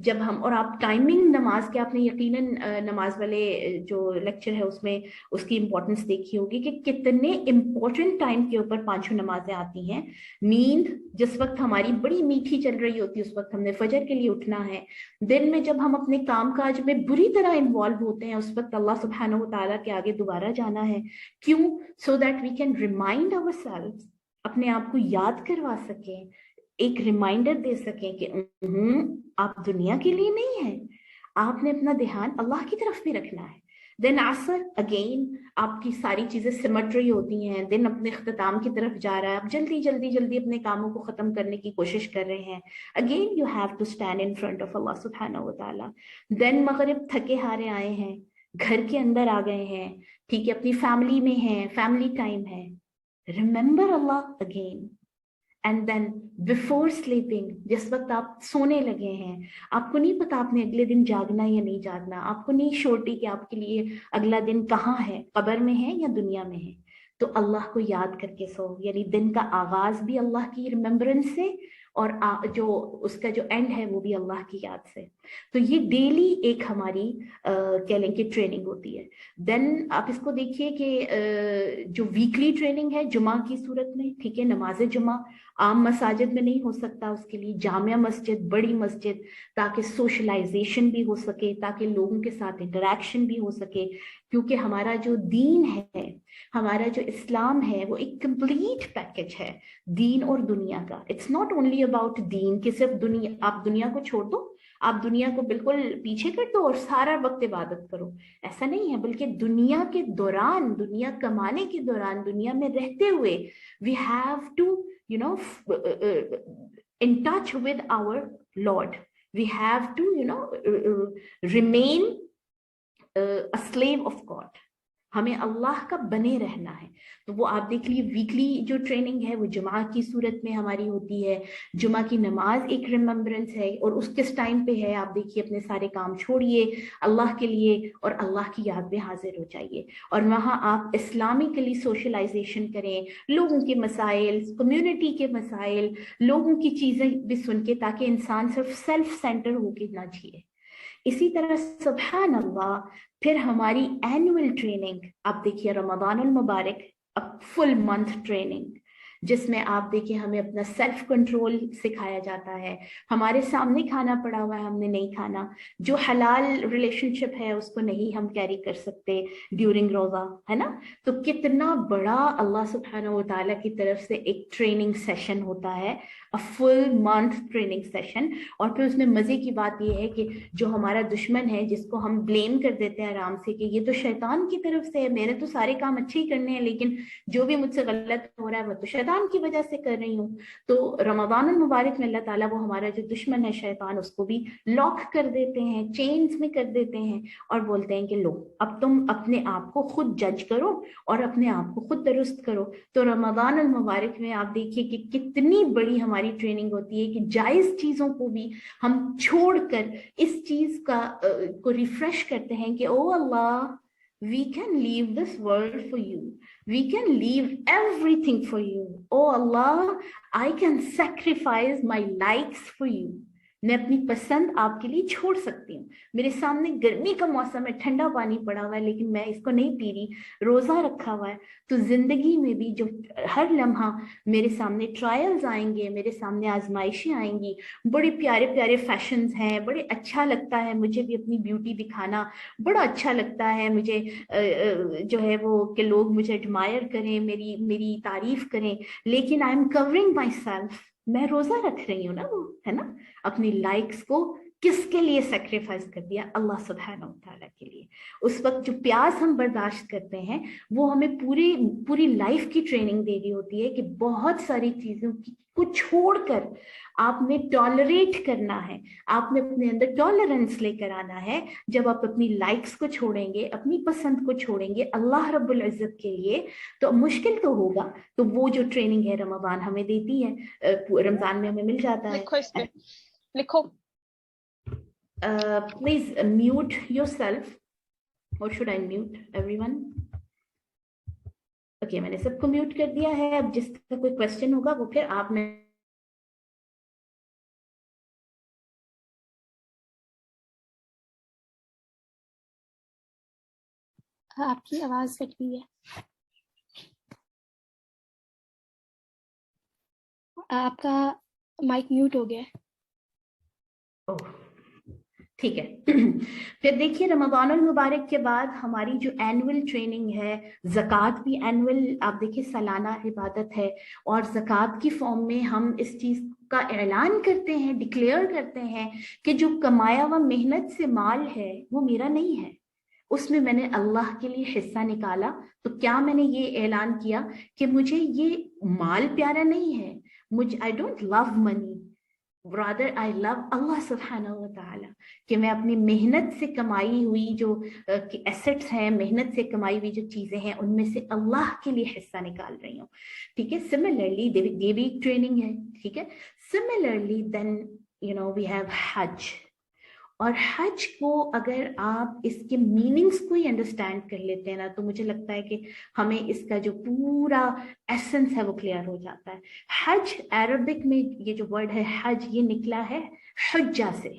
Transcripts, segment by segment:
جب ہم, اور آپ ٹائمنگ نماز کے, آپ نے یقیناً نماز والے جو لیکچر ہے اس میں اس کی امپورٹنس دیکھی ہوگی کہ کتنے امپورٹنٹ ٹائم کے اوپر پانچوں نمازیں آتی ہیں. نیند جس وقت ہماری بڑی میٹھی چل رہی ہوتی ہے اس وقت ہم نے فجر کے لیے اٹھنا ہے. دن میں جب ہم اپنے کام کاج میں بری طرح انوالو ہوتے ہیں اس وقت اللہ سبحانہ و تعالیٰ کے آگے دوبارہ جانا ہے. کیوں؟ So that we can remind our self, اپنے آپ کو یاد کروا سکیں, ایک ریمائنڈر دے سکیں کہ آپ دنیا کے لیے نہیں ہیں, آپ نے اپنا دھیان اللہ کی طرف بھی رکھنا ہے. دین عصر اگین آپ کی ساری چیزیں سمٹ رہی ہوتی ہیں, دن اپنے اختتام کی طرف جا رہا ہے, آپ جلدی جلدی جلدی اپنے کاموں کو ختم کرنے کی کوشش کر رہے ہیں. Again you have to stand in front of Allah سبحانہ و تعالیٰ. دین مغرب تھکے ہارے آئے ہیں, گھر کے اندر آ گئے ہیں, ٹھیک ہے, اپنی فیملی میں ہیں, فیملی ٹائم ہے, remember Allah again. And then before sleeping, جس وقت آپ سونے لگے ہیں, آپ کو نہیں پتا آپ نے اگلے دن جاگنا یا نہیں جاگنا, آپ کو نہیں شورٹی کہ آپ کے لیے اگلا دن کہاں ہے, قبر میں ہے یا دنیا میں ہے, تو اللہ کو یاد کر کے سو. یعنی دن کا آغاز بھی اللہ کی ریممبرنس سے, اور جو اس کا جو اینڈ ہے وہ بھی اللہ کی یاد سے. تو یہ ڈیلی ایک ہماری کہہ لیں کہ ٹریننگ ہوتی ہے. دین آپ اس کو دیکھیے کہ جو ویکلی ٹریننگ ہے جمعہ کی صورت میں, ٹھیک ہے, نماز جمعہ عام مساجد میں نہیں ہو سکتا, اس کے لیے جامع مسجد, بڑی مسجد, تاکہ سوشلائزیشن بھی ہو سکے, تاکہ لوگوں کے ساتھ انٹریکشن بھی ہو سکے. کیونکہ ہمارا جو دین ہے, ہمارا جو اسلام ہے, وہ ایک کمپلیٹ پیکج ہے دین اور دنیا کا. اٹس ناٹ اونلی اباؤٹ دین کہ صرف دنیا, آپ دنیا کو چھوڑ دو, آپ دنیا کو بالکل پیچھے کر دو اور سارا وقت عبادت کرو, ایسا نہیں ہے. بلکہ دنیا کے دوران, دنیا کمانے کے دوران, دنیا میں رہتے ہوئے we have to in touch with our Lord. We have to remain a slave of God. ہمیں اللہ کا بنے رہنا ہے. تو وہ آپ دیکھ لیے ویکلی جو ٹریننگ ہے وہ جمعہ کی صورت میں ہماری ہوتی ہے. جمعہ کی نماز ایک ریممبرنس ہے, اور اس کس ٹائم پہ ہے, آپ دیکھیے اپنے سارے کام چھوڑیے اللہ کے لیے اور اللہ کی یاد میں حاضر ہو جائیے, اور وہاں آپ اسلامکلی سوشلائزیشن کریں, لوگوں کے مسائل, کمیونٹی کے مسائل, لوگوں کی چیزیں بھی سن کے, تاکہ انسان صرف سیلف سینٹر ہو کے نہ جیے. اسی طرح سبحان اللہ, پھر ہماری اینوئل ٹریننگ آپ دیکھیے, رمضان المبارک فل منتھ ٹریننگ, جس میں آپ دیکھیں ہمیں اپنا سیلف کنٹرول سکھایا جاتا ہے. ہمارے سامنے کھانا پڑا ہوا ہے, ہم نے نہیں کھانا. جو حلال ریلیشن شپ ہے اس کو نہیں ہم کیری کر سکتے ڈیورنگ روزہ, ہے نا. تو کتنا بڑا اللہ سبحانہ و تعالیٰ کی طرف سے ایک ٹریننگ سیشن ہوتا ہے, فل منتھ ٹریننگ سیشن. اور پھر اس میں مزے کی بات یہ ہے کہ جو ہمارا دشمن ہے, جس کو ہم بلیم کر دیتے ہیں آرام سے کہ یہ تو شیطان کی طرف سے ہے, میرے تو سارے کام اچھے ہی کرنے ہیں, لیکن جو بھی مجھ سے غلط ہو رہا ہے وہ تو شیطان کی وجہ سے کر رہی ہوں. تو رمضان المبارک میں اللہ تعالیٰ, وہ ہمارا جو دشمن ہے شیطان, اس کو بھی لاک کر دیتے ہیں, چینز میں کر دیتے ہیں, اور بولتے ہیں کہ لو اب تم اپنے آپ کو خود جج کرو اور اپنے آپ کو خود درست کرو. تو رمضان المبارک میں آپ دیکھیے کہ کتنی بڑی ہماری ٹریننگ ہوتی ہے کہ جائز چیزوں کو بھی ہم چھوڑ کر اس چیز کو ریفریش کرتے ہیں کہ او اللہ, we can leave this world for you, we can leave everything for you, oh Allah, I can sacrifice my likes for you. میں اپنی پسند آپ کے لیے چھوڑ سکتی ہوں. میرے سامنے گرمی کا موسم ہے, ٹھنڈا پانی پڑا ہوا ہے, لیکن میں اس کو نہیں پی رہی, روزہ رکھا ہوا ہے. تو زندگی میں بھی جو ہر لمحہ میرے سامنے ٹرائلز آئیں گے, میرے سامنے آزمائشیں آئیں گی, بڑے پیارے پیارے فیشنز ہیں, بڑے اچھا لگتا ہے مجھے بھی اپنی بیوٹی دکھانا, بڑا اچھا لگتا ہے مجھے جو ہے وہ کہ لوگ مجھے ایڈمائر کریں, میری تعریف کریں, لیکن I am covering my self, میں روزہ رکھ رہی ہوں نا, وہ ہے نا. اپنی لائکس کو کس کے لیے سیکریفائز کر دیا؟ اللہ سبحانہ و تعالیٰ کے لیے. اس وقت جو پیاس ہم برداشت کرتے ہیں وہ ہمیں پوری لائف کی ٹریننگ دے رہی ہوتی ہے کہ بہت ساری چیزوں کو چھوڑ کر آپ نے ٹالریٹ کرنا ہے, آپ نے اپنے اندر ٹالرنس لے کر آنا ہے. جب آپ اپنی لائکس کو چھوڑیں گے, اپنی پسند کو چھوڑیں گے اللہ رب العزت کے لیے, تو مشکل تو ہوگا. تو وہ جو ٹریننگ ہے رمضان ہمیں دیتی ہے, رمضان میں ہمیں مل جاتا ہے. لکھو اس پہ, لکھو. Please mute yourself, or should I mute everyone? Okay, میں نے سب کو میوٹ کر دیا ہے. اب جس کا کوئی کوشچن ہوگا وہ پھر آپ میں آپ کی آواز کٹ گئی ہے. آپ کا مائک میوٹ ہو گیا ہے. ٹھیک ہے. پھر دیکھیے رمضان المبارک کے بعد ہماری جو اینول ٹریننگ ہے، زکوٰۃ بھی اینول آپ دیکھیے سالانہ عبادت ہے، اور زکوٰۃ کی فارم میں ہم اس چیز کا اعلان کرتے ہیں، ڈکلیئر کرتے ہیں کہ جو کمایا ہوا محنت سے مال ہے وہ میرا نہیں ہے، اس میں نے اللہ کے لیے حصہ نکالا. تو کیا میں نے یہ اعلان کیا کہ مجھے یہ مال پیارا نہیں ہے، I don't love money, rather I love اللہ سبحانہ و تعالی، کہ میں اپنی محنت سے کمائی ہوئی جو ایسٹس ہیں، محنت سے کمائی ہوئی جو چیزیں ہیں، ان میں سے اللہ کے لیے حصہ نکال رہی ہوں. ٹھیک ہے. سملرلی یہ بھی ٹریننگ ہے. ٹھیک ہے. سملرلی دین وی ہیو حج. اور حج کو اگر آپ اس کے میننگز کو ہی انڈرسٹینڈ کر لیتے ہیں نا، تو مجھے لگتا ہے کہ ہمیں اس کا جو پورا ایسنس ہے وہ کلیئر ہو جاتا ہے. حج عربک میں یہ جو ورڈ ہے حج، یہ نکلا ہے حجہ سے.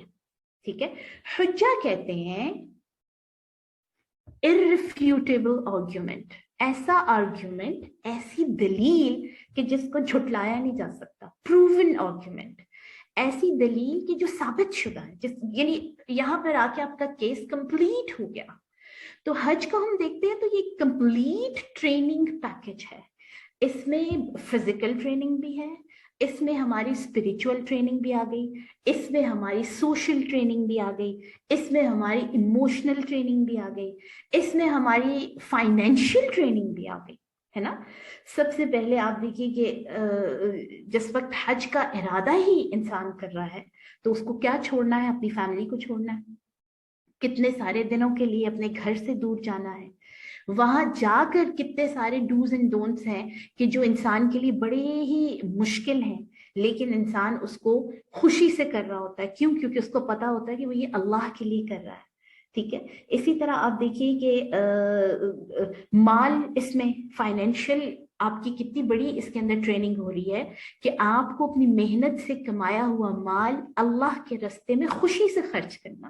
ٹھیک ہے. حجہ کہتے ہیں irrefutable argument، ایسا آرگیومنٹ، ایسی دلیل کہ جس کو جھٹلایا نہیں جا سکتا، پروون آرگیومنٹ، ایسی دلیل کہ جو ثابت شدہ ہے، یعنی یہاں پر آ کے آپ کا کیس کمپلیٹ ہو گیا. تو حج کو ہم دیکھتے ہیں تو یہ کمپلیٹ ٹریننگ پیکج ہے. اس میں فزیکل ٹریننگ بھی ہے، اس میں ہماری اسپریچول ٹریننگ بھی آ گئی، اس میں ہماری سوشل ٹریننگ بھی آ گئی، اس میں ہماری ایموشنل ٹریننگ بھی آ گئی، اس میں ہماری فائنینشیل ٹریننگ بھی آ گئی، ہے نا. سب سے پہلے آپ دیکھیے کہ جس وقت حج کا ارادہ ہی انسان کر رہا ہے تو اس کو کیا چھوڑنا ہے؟ اپنی فیملی کو چھوڑنا ہے، کتنے سارے دنوں کے لیے اپنے گھر سے دور جانا ہے، وہاں جا کر کتنے سارے ڈوز اینڈ ڈونٹس ہیں کہ جو انسان کے لیے بڑے ہی مشکل ہیں، لیکن انسان اس کو خوشی سے کر رہا ہوتا ہے. کیوں؟ کیونکہ اس کو پتا ہوتا ہے کہ وہ یہ اللہ کے لیے کر رہا ہے. ٹھیک ہے. اسی طرح آپ دیکھیے کہ مال، اس میں فائنینشیل آپ کی کتنی بڑی اس کے اندر ٹریننگ ہو رہی ہے کہ آپ کو اپنی محنت سے کمایا ہوا مال اللہ کے راستے میں خوشی سے خرچ کرنا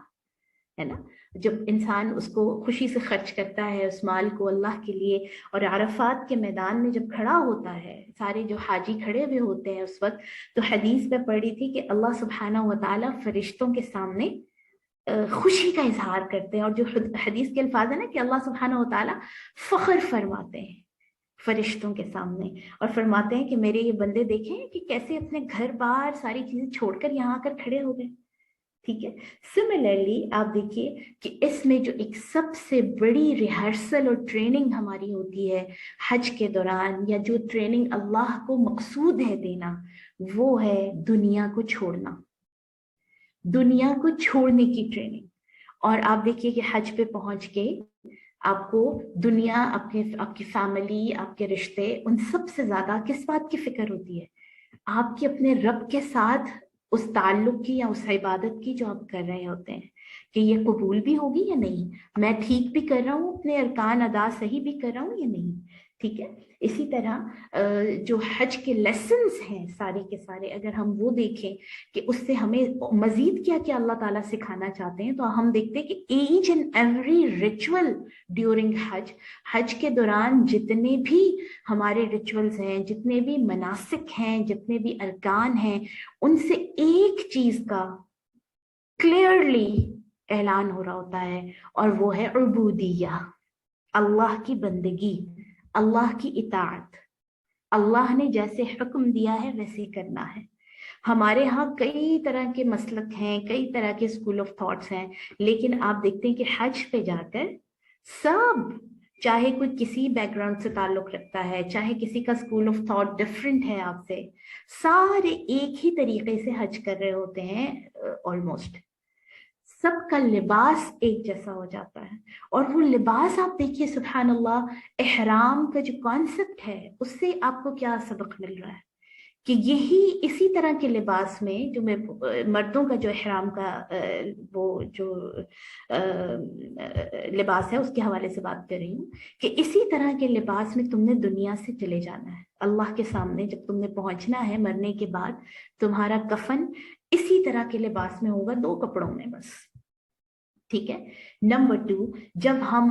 ہے نا. جب انسان اس کو خوشی سے خرچ کرتا ہے اس مال کو اللہ کے لیے، اور عرفات کے میدان میں جب کھڑا ہوتا ہے، سارے جو حاجی کھڑے ہوئے ہوتے ہیں اس وقت، تو حدیث میں پڑھی تھی کہ اللہ سبحانہ و تعالیٰ فرشتوں کے سامنے خوشی کا اظہار کرتے ہیں، اور جو حدیث کے الفاظ ہیں نا کہ اللہ سبحانہ و تعالیٰ فخر فرماتے ہیں فرشتوں کے سامنے، اور فرماتے ہیں کہ میرے یہ بندے دیکھیں کہ کیسے اپنے گھر بار ساری چیزیں چھوڑ کر یہاں آ کر کھڑے ہو گئے. ٹھیک ہے. سملرلی آپ دیکھیے کہ اس میں جو ایک سب سے بڑی ریہرسل اور ٹریننگ ہماری ہوتی ہے حج کے دوران، یا جو ٹریننگ اللہ کو مقصود ہے دینا، وہ ہے دنیا کو چھوڑنا، دنیا کو چھوڑنے کی ٹریننگ. اور آپ دیکھیے کہ حج پہ پہنچ کے آپ کو دنیا، آپ کی فیملی، آپ کے رشتے، ان سب سے زیادہ کس بات کی فکر ہوتی ہے؟ آپ کی اپنے رب کے ساتھ اس تعلق کی یا اس عبادت کی جو آپ کر رہے ہوتے ہیں، کہ یہ قبول بھی ہوگی یا نہیں، میں ٹھیک بھی کر رہا ہوں، اپنے ارکان ادا صحیح بھی کر رہا ہوں یا نہیں. ٹھیک ہے. اسی طرح جو حج کے لیسنز ہیں سارے کے سارے، اگر ہم وہ دیکھیں کہ اس سے ہمیں مزید کیا کیا اللہ تعالیٰ سکھانا چاہتے ہیں، تو ہم دیکھتے ہیں کہ each and every ritual during حج کے دوران جتنے بھی ہمارے ریچولز ہیں، جتنے بھی مناسک ہیں، جتنے بھی ارکان ہیں، ان سے ایک چیز کا کلیئرلی اعلان ہو رہا ہوتا ہے، اور وہ ہے عبودیہ، اللہ کی بندگی، اللہ کی اطاعت. اللہ نے جیسے حکم دیا ہے ویسے کرنا ہے. ہمارے ہاں کئی طرح کے مسلک ہیں، کئی طرح کے اسکول آف تھاٹس ہیں، لیکن آپ دیکھتے ہیں کہ حج پہ جا کر سب، چاہے کوئی کسی بیک گراؤنڈ سے تعلق رکھتا ہے، چاہے کسی کا اسکول آف تھاٹ ڈفرینٹ ہے آپ سے، سارے ایک ہی طریقے سے حج کر رہے ہوتے ہیں. آلموسٹ سب کا لباس ایک جیسا ہو جاتا ہے، اور وہ لباس آپ دیکھیے سبحان اللہ، احرام کا جو کانسیپٹ ہے اس سے آپ کو کیا سبق مل رہا ہے کہ یہی اسی طرح کے لباس میں، جو میں مردوں کا جو احرام کا وہ جو لباس ہے اس کے حوالے سے بات کر رہی ہوں، کہ اسی طرح کے لباس میں تم نے دنیا سے چلے جانا ہے اللہ کے سامنے. جب تم نے پہنچنا ہے مرنے کے بعد، تمہارا کفن اسی طرح کے لباس میں ہوگا، 2 کپڑوں میں بس. ٹھیک ہے. نمبر 2، جب ہم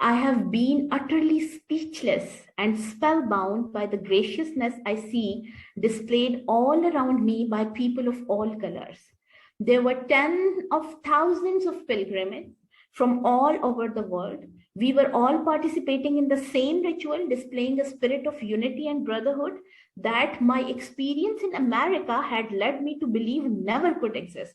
I have been utterly speechless and spellbound by the graciousness I see displayed all around me by people of all colors. There were tens of thousands of pilgrims from all over the world. We were all participating in the same ritual, displaying a spirit of unity and brotherhood that my experience in America had led me to believe never could exist.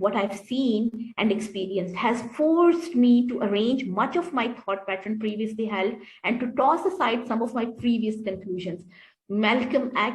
What I've seen and experienced has forced me to arrange much of my thought pattern previously held and to toss aside some of my previous conclusions. Malcolm X,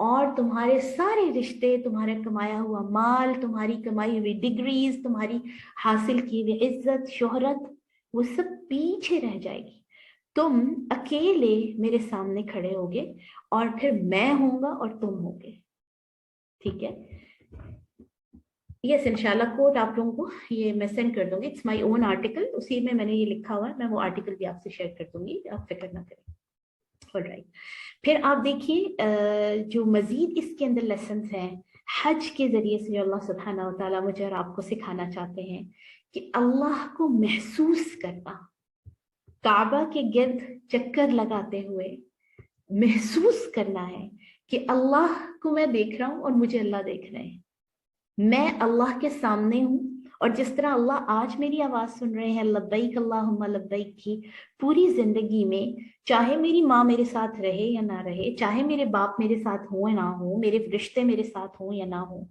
اور تمہارے سارے رشتے، تمہارا کمایا ہوا مال، تمہاری کمائی ہوئی ڈگریز، تمہاری حاصل کی ہوئی عزت شہرت، وہ سب پیچھے رہ جائے گی. تم اکیلے میرے سامنے کھڑے ہوگے اور پھر میں ہوں گا اور تم ہوگے. ٹھیک ہے. یس انشاءاللہ کوٹ آپ لوگوں کو یہ میں سینڈ کر دوں گی. اٹس مائی اون آرٹیکل، اسی میں نے یہ لکھا ہوا ہے. میں وہ آرٹیکل بھی آپ سے شیئر کر دوں گی، آپ فکر نہ کریں. آلرائٹ. پھر آپ دیکھیے جو مزید اس کے اندر لیسنز ہیں حج کے ذریعے سے جو اللہ سبحانہ و تعالیٰ مجھے اور آپ کو سکھانا چاہتے ہیں کہ اللہ کو محسوس کرنا، کعبہ کے گرد چکر لگاتے ہوئے محسوس کرنا ہے کہ اللہ کو میں دیکھ رہا ہوں اور مجھے اللہ دیکھ رہے ہیں. میں اللہ کے سامنے ہوں، اور جس طرح اللہ آج میری آواز سن رہے ہیں لبیک اللہم لبیک کی، پوری زندگی میں چاہے میری ماں میرے ساتھ رہے یا نہ رہے، چاہے میرے باپ میرے ساتھ ہوں یا نہ ہوں، میرے رشتے میرے ساتھ ہوں یا نہ ہوں،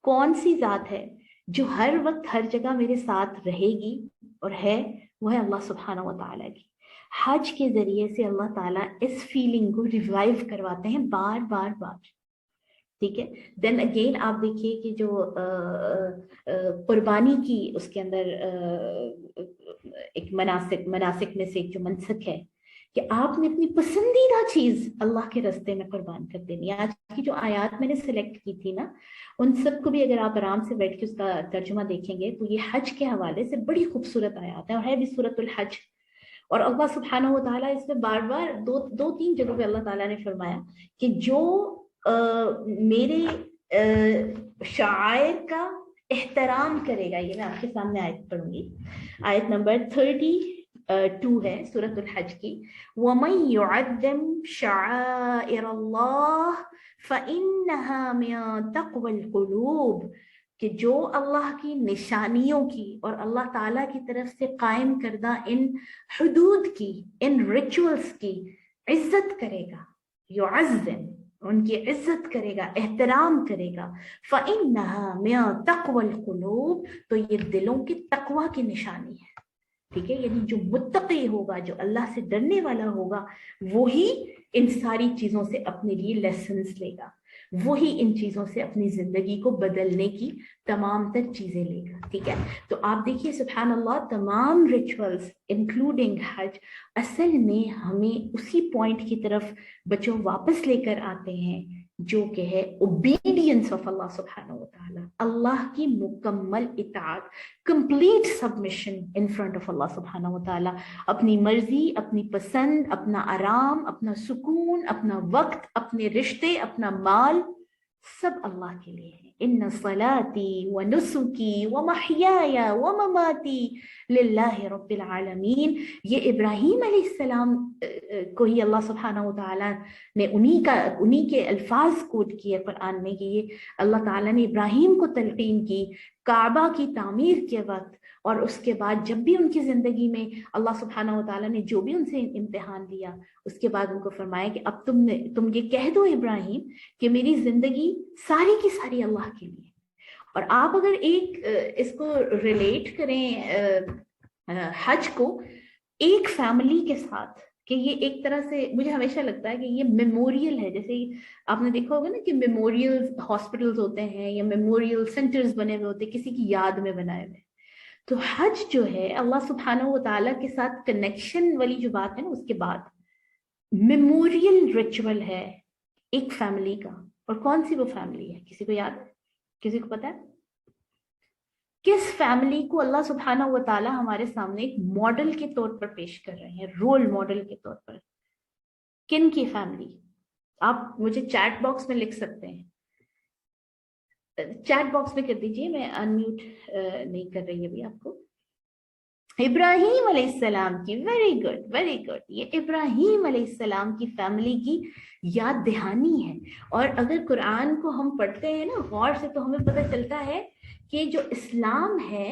کون سی ذات ہے جو ہر وقت ہر جگہ میرے ساتھ رہے گی اور ہے؟ وہ ہے اللہ سبحانہ و تعالیٰ کی. حج کے ذریعے سے اللہ تعالیٰ اس فیلنگ کو ریوائیو کرواتے ہیں بار بار بار. ٹھیک ہے. دین اگین آپ دیکھیے کہ جو قربانی کی اس کے اندر ایک مناسک میں سے ایک جو منسک ہے کہ آپ نے اپنی پسندیدہ چیز اللہ کے راستے میں قربان کر دینی. آج کی جو آیات میں نے سلیکٹ کی تھی نا، ان سب کو بھی اگر آپ آرام سے بیٹھ کے اس کا ترجمہ دیکھیں گے تو یہ حج کے حوالے سے بڑی خوبصورت آیات ہیں، اور ہے بھی سورۃ الحج. اور اللہ سبحانہ و تعالیٰ اس میں بار بار دو تین جگہوں پہ اللہ تعالیٰ نے فرمایا کہ جو میرے شعائر کا احترام کرے گا. یہ میں آپ کے سامنے آیت پڑھوں گی. آیت نمبر 32 ہے سورۃ الحج کی. وَمَن يُعَظِّمْ شَعَائِرَ اللَّهِ فَإِنَّهَا مِن تَقْوَى الْقُلُوبِ، کہ جو اللہ کی نشانیوں کی اور اللہ تعالیٰ کی طرف سے قائم کردہ ان حدود کی، ان ریچولز کی عزت کرے گا، یعظم ان کی عزت کرے گا، احترام کرے گا، فَإِنَّهَا مِن تَقْوَى الْقُلُوبِ، تو یہ دلوں کی تقوی کی نشانی ہے. ٹھیک ہے. یعنی جو متقی ہوگا، جو اللہ سے ڈرنے والا ہوگا، وہی ان ساری چیزوں سے اپنے لیے لیسنز لے گا، وہی ان چیزوں سے اپنی زندگی کو بدلنے کی تمام تر چیزیں لے گا. ٹھیک ہے. تو آپ دیکھیے سبحان اللہ، تمام ریچولز انکلوڈنگ حج اصل میں ہمیں اسی پوائنٹ کی طرف بچوں واپس لے کر آتے ہیں جو کہ ہے اوبیڈینس آف اللہ سبحانہ و تعالیٰ، اللہ کی مکمل اطاعت، complete submission in front of Allah سبحانہ و تعالیٰ. اپنی مرضی، اپنی پسند، اپنا آرام، اپنا سکون، اپنا وقت، اپنے رشتے، اپنا مال، سب اللہ کے لیے ہے. ان صلاتی و نسکی و محیایا و مماتی للہ رب العالمین. یہ ابراہیم علیہ السلام کو ہی اللہ سبحانہ و تعالیٰ نے انہی کے الفاظ کوٹ کیے قرآن میں کہ یہ اللہ تعالیٰ نے ابراہیم کو تلقین کی کعبہ کی تعمیر کے وقت، اور اس کے بعد جب بھی ان کی زندگی میں اللہ سبحانہ و تعالیٰ نے جو بھی ان سے امتحان لیا، اس کے بعد ان کو فرمایا کہ اب تم یہ کہہ دو ابراہیم کہ میری زندگی ساری کی ساری اللہ کے لیے. اور آپ اگر ایک اس کو ریلیٹ کریں حج کو ایک فیملی کے ساتھ، کہ یہ ایک طرح سے مجھے ہمیشہ لگتا ہے کہ یہ میموریل ہے. جیسے آپ نے دیکھا ہوگا نا کہ میموریل ہاسپٹلز ہوتے ہیں یا میموریل سینٹرز بنے ہوئے ہوتے ہیں کسی کی یاد میں بنائے ہوئے. تو حج جو ہے اللہ سبحانہ و تعالیٰ کے ساتھ کنیکشن والی جو بات ہے نا، اس کے بعد میموریل ریچول ہے ایک فیملی کا. اور کون سی وہ فیملی ہے؟ کسی کو یاد ہے؟ کسی کو پتا ہے کس فیملی کو اللہ سبحانہ و تعالیٰ ہمارے سامنے ایک ماڈل کے طور پر پیش کر رہے ہیں، رول ماڈل کے طور پر؟ کن کی فیملی؟ آپ مجھے چیٹ باکس میں لکھ سکتے ہیں، چیٹ باکس میں کر دیجئے، میں انمیوٹ نہیں کر رہی ابھی آپ کو. ابراہیم علیہ السلام کی. Very good very good. یہ ابراہیم علیہ السلام کی فیملی کی یاد دہانی ہے. اور اگر قرآن کو ہم پڑھتے ہیں نا غور سے تو ہمیں پتہ چلتا ہے کہ جو اسلام ہے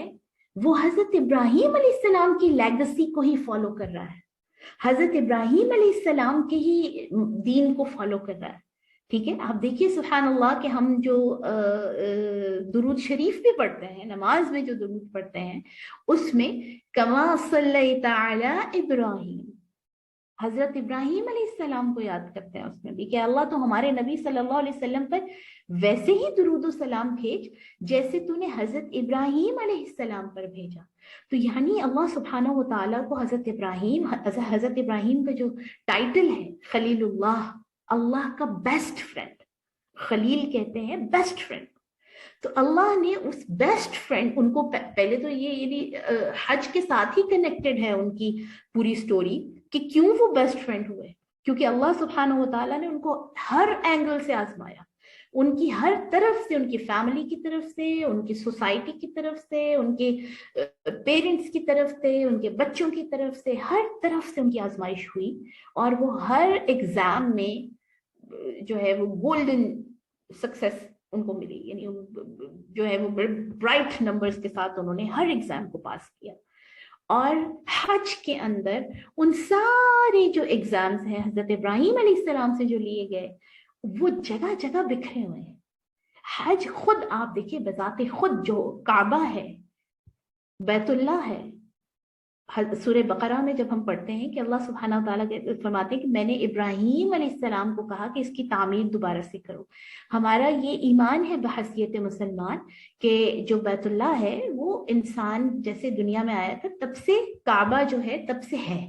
وہ حضرت ابراہیم علیہ السلام کی لیگسی کو ہی فالو کر رہا ہے، حضرت ابراہیم علیہ السلام کے ہی دین کو فالو کر رہا ہے. ٹھیک ہے. آپ دیکھیے سبحان اللہ کہ ہم جو درود شریف بھی پڑھتے ہیں، نماز میں جو درود پڑھتے ہیں، اس میں کما صلیت علی ابراہیم، حضرت ابراہیم علیہ السلام کو یاد کرتے ہیں اس میں بھی کہ اللہ تو ہمارے نبی صلی اللہ علیہ وسلم پر ویسے ہی درود و سلام بھیج جیسے تو نے حضرت ابراہیم علیہ السلام پر بھیجا. تو یعنی اللہ سبحانہ و تعالیٰ کو حضرت ابراہیم کا جو ٹائٹل ہے خلیل اللہ، اللہ کا بیسٹ فرینڈ، خلیل کہتے ہیں بیسٹ فرینڈ. تو اللہ نے اس بیسٹ فرینڈ ان کو پہلے تو یہ یعنی حج کے ساتھ ہی کنیکٹڈ ہے ان کی پوری سٹوری کہ کیوں وہ بیسٹ فرینڈ ہوئے، کیونکہ اللہ سبحانہ و تعالیٰ نے ان کو ہر اینگل سے آزمایا، ان کی ہر طرف سے، ان کی فیملی کی طرف سے، ان کی سوسائٹی کی طرف سے، ان کے پیرنٹس کی طرف سے، ان کے بچوں کی طرف سے، ہر طرف سے ان کی آزمائش ہوئی، اور وہ ہر ایگزام میں جو ہے وہ گولڈن سکسیس ان کو ملی، یعنی جو ہے وہ برائٹ نمبرز کے ساتھ انہوں نے ہر ایگزام کو پاس کیا. اور حج کے اندر ان سارے جو ایگزامز ہیں حضرت ابراہیم علیہ السلام سے جو لیے گئے وہ جگہ جگہ بکھرے ہوئے ہیں. حج خود آپ دیکھیے بذات خود جو کعبہ ہے، بیت اللہ ہے. سورہ بقرہ میں جب ہم پڑھتے ہیں کہ اللہ سبحانہ وتعالیٰ فرماتے ہیں کہ میں نے ابراہیم علیہ السلام کو کہا کہ اس کی تعمیر دوبارہ سے کرو. ہمارا یہ ایمان ہے بحیثیت مسلمان کہ جو بیت اللہ ہے وہ انسان جیسے دنیا میں آیا تھا تب سے کعبہ جو ہے تب سے ہے.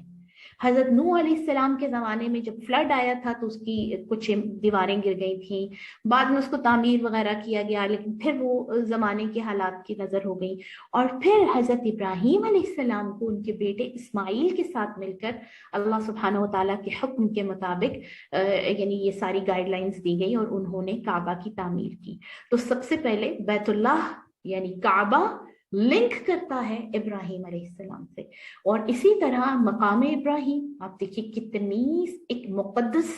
حضرت نوح علیہ السلام کے زمانے میں جب فلڈ آیا تھا تو اس کی کچھ دیواریں گر گئی تھیں، بعد میں اس کو تعمیر وغیرہ کیا گیا، لیکن پھر وہ زمانے کے حالات کی نظر ہو گئی. اور پھر حضرت ابراہیم علیہ السلام کو ان کے بیٹے اسماعیل کے ساتھ مل کر اللہ سبحانہ و تعالیٰ کے حکم کے مطابق یعنی یہ ساری گائیڈ لائنز دی گئی اور انہوں نے کعبہ کی تعمیر کی. تو سب سے پہلے بیت اللہ یعنی کعبہ لنک کرتا ہے ابراہیم علیہ السلام سے، اور اسی طرح مقام ابراہیم آپ دیکھیے کتنی ایک مقدس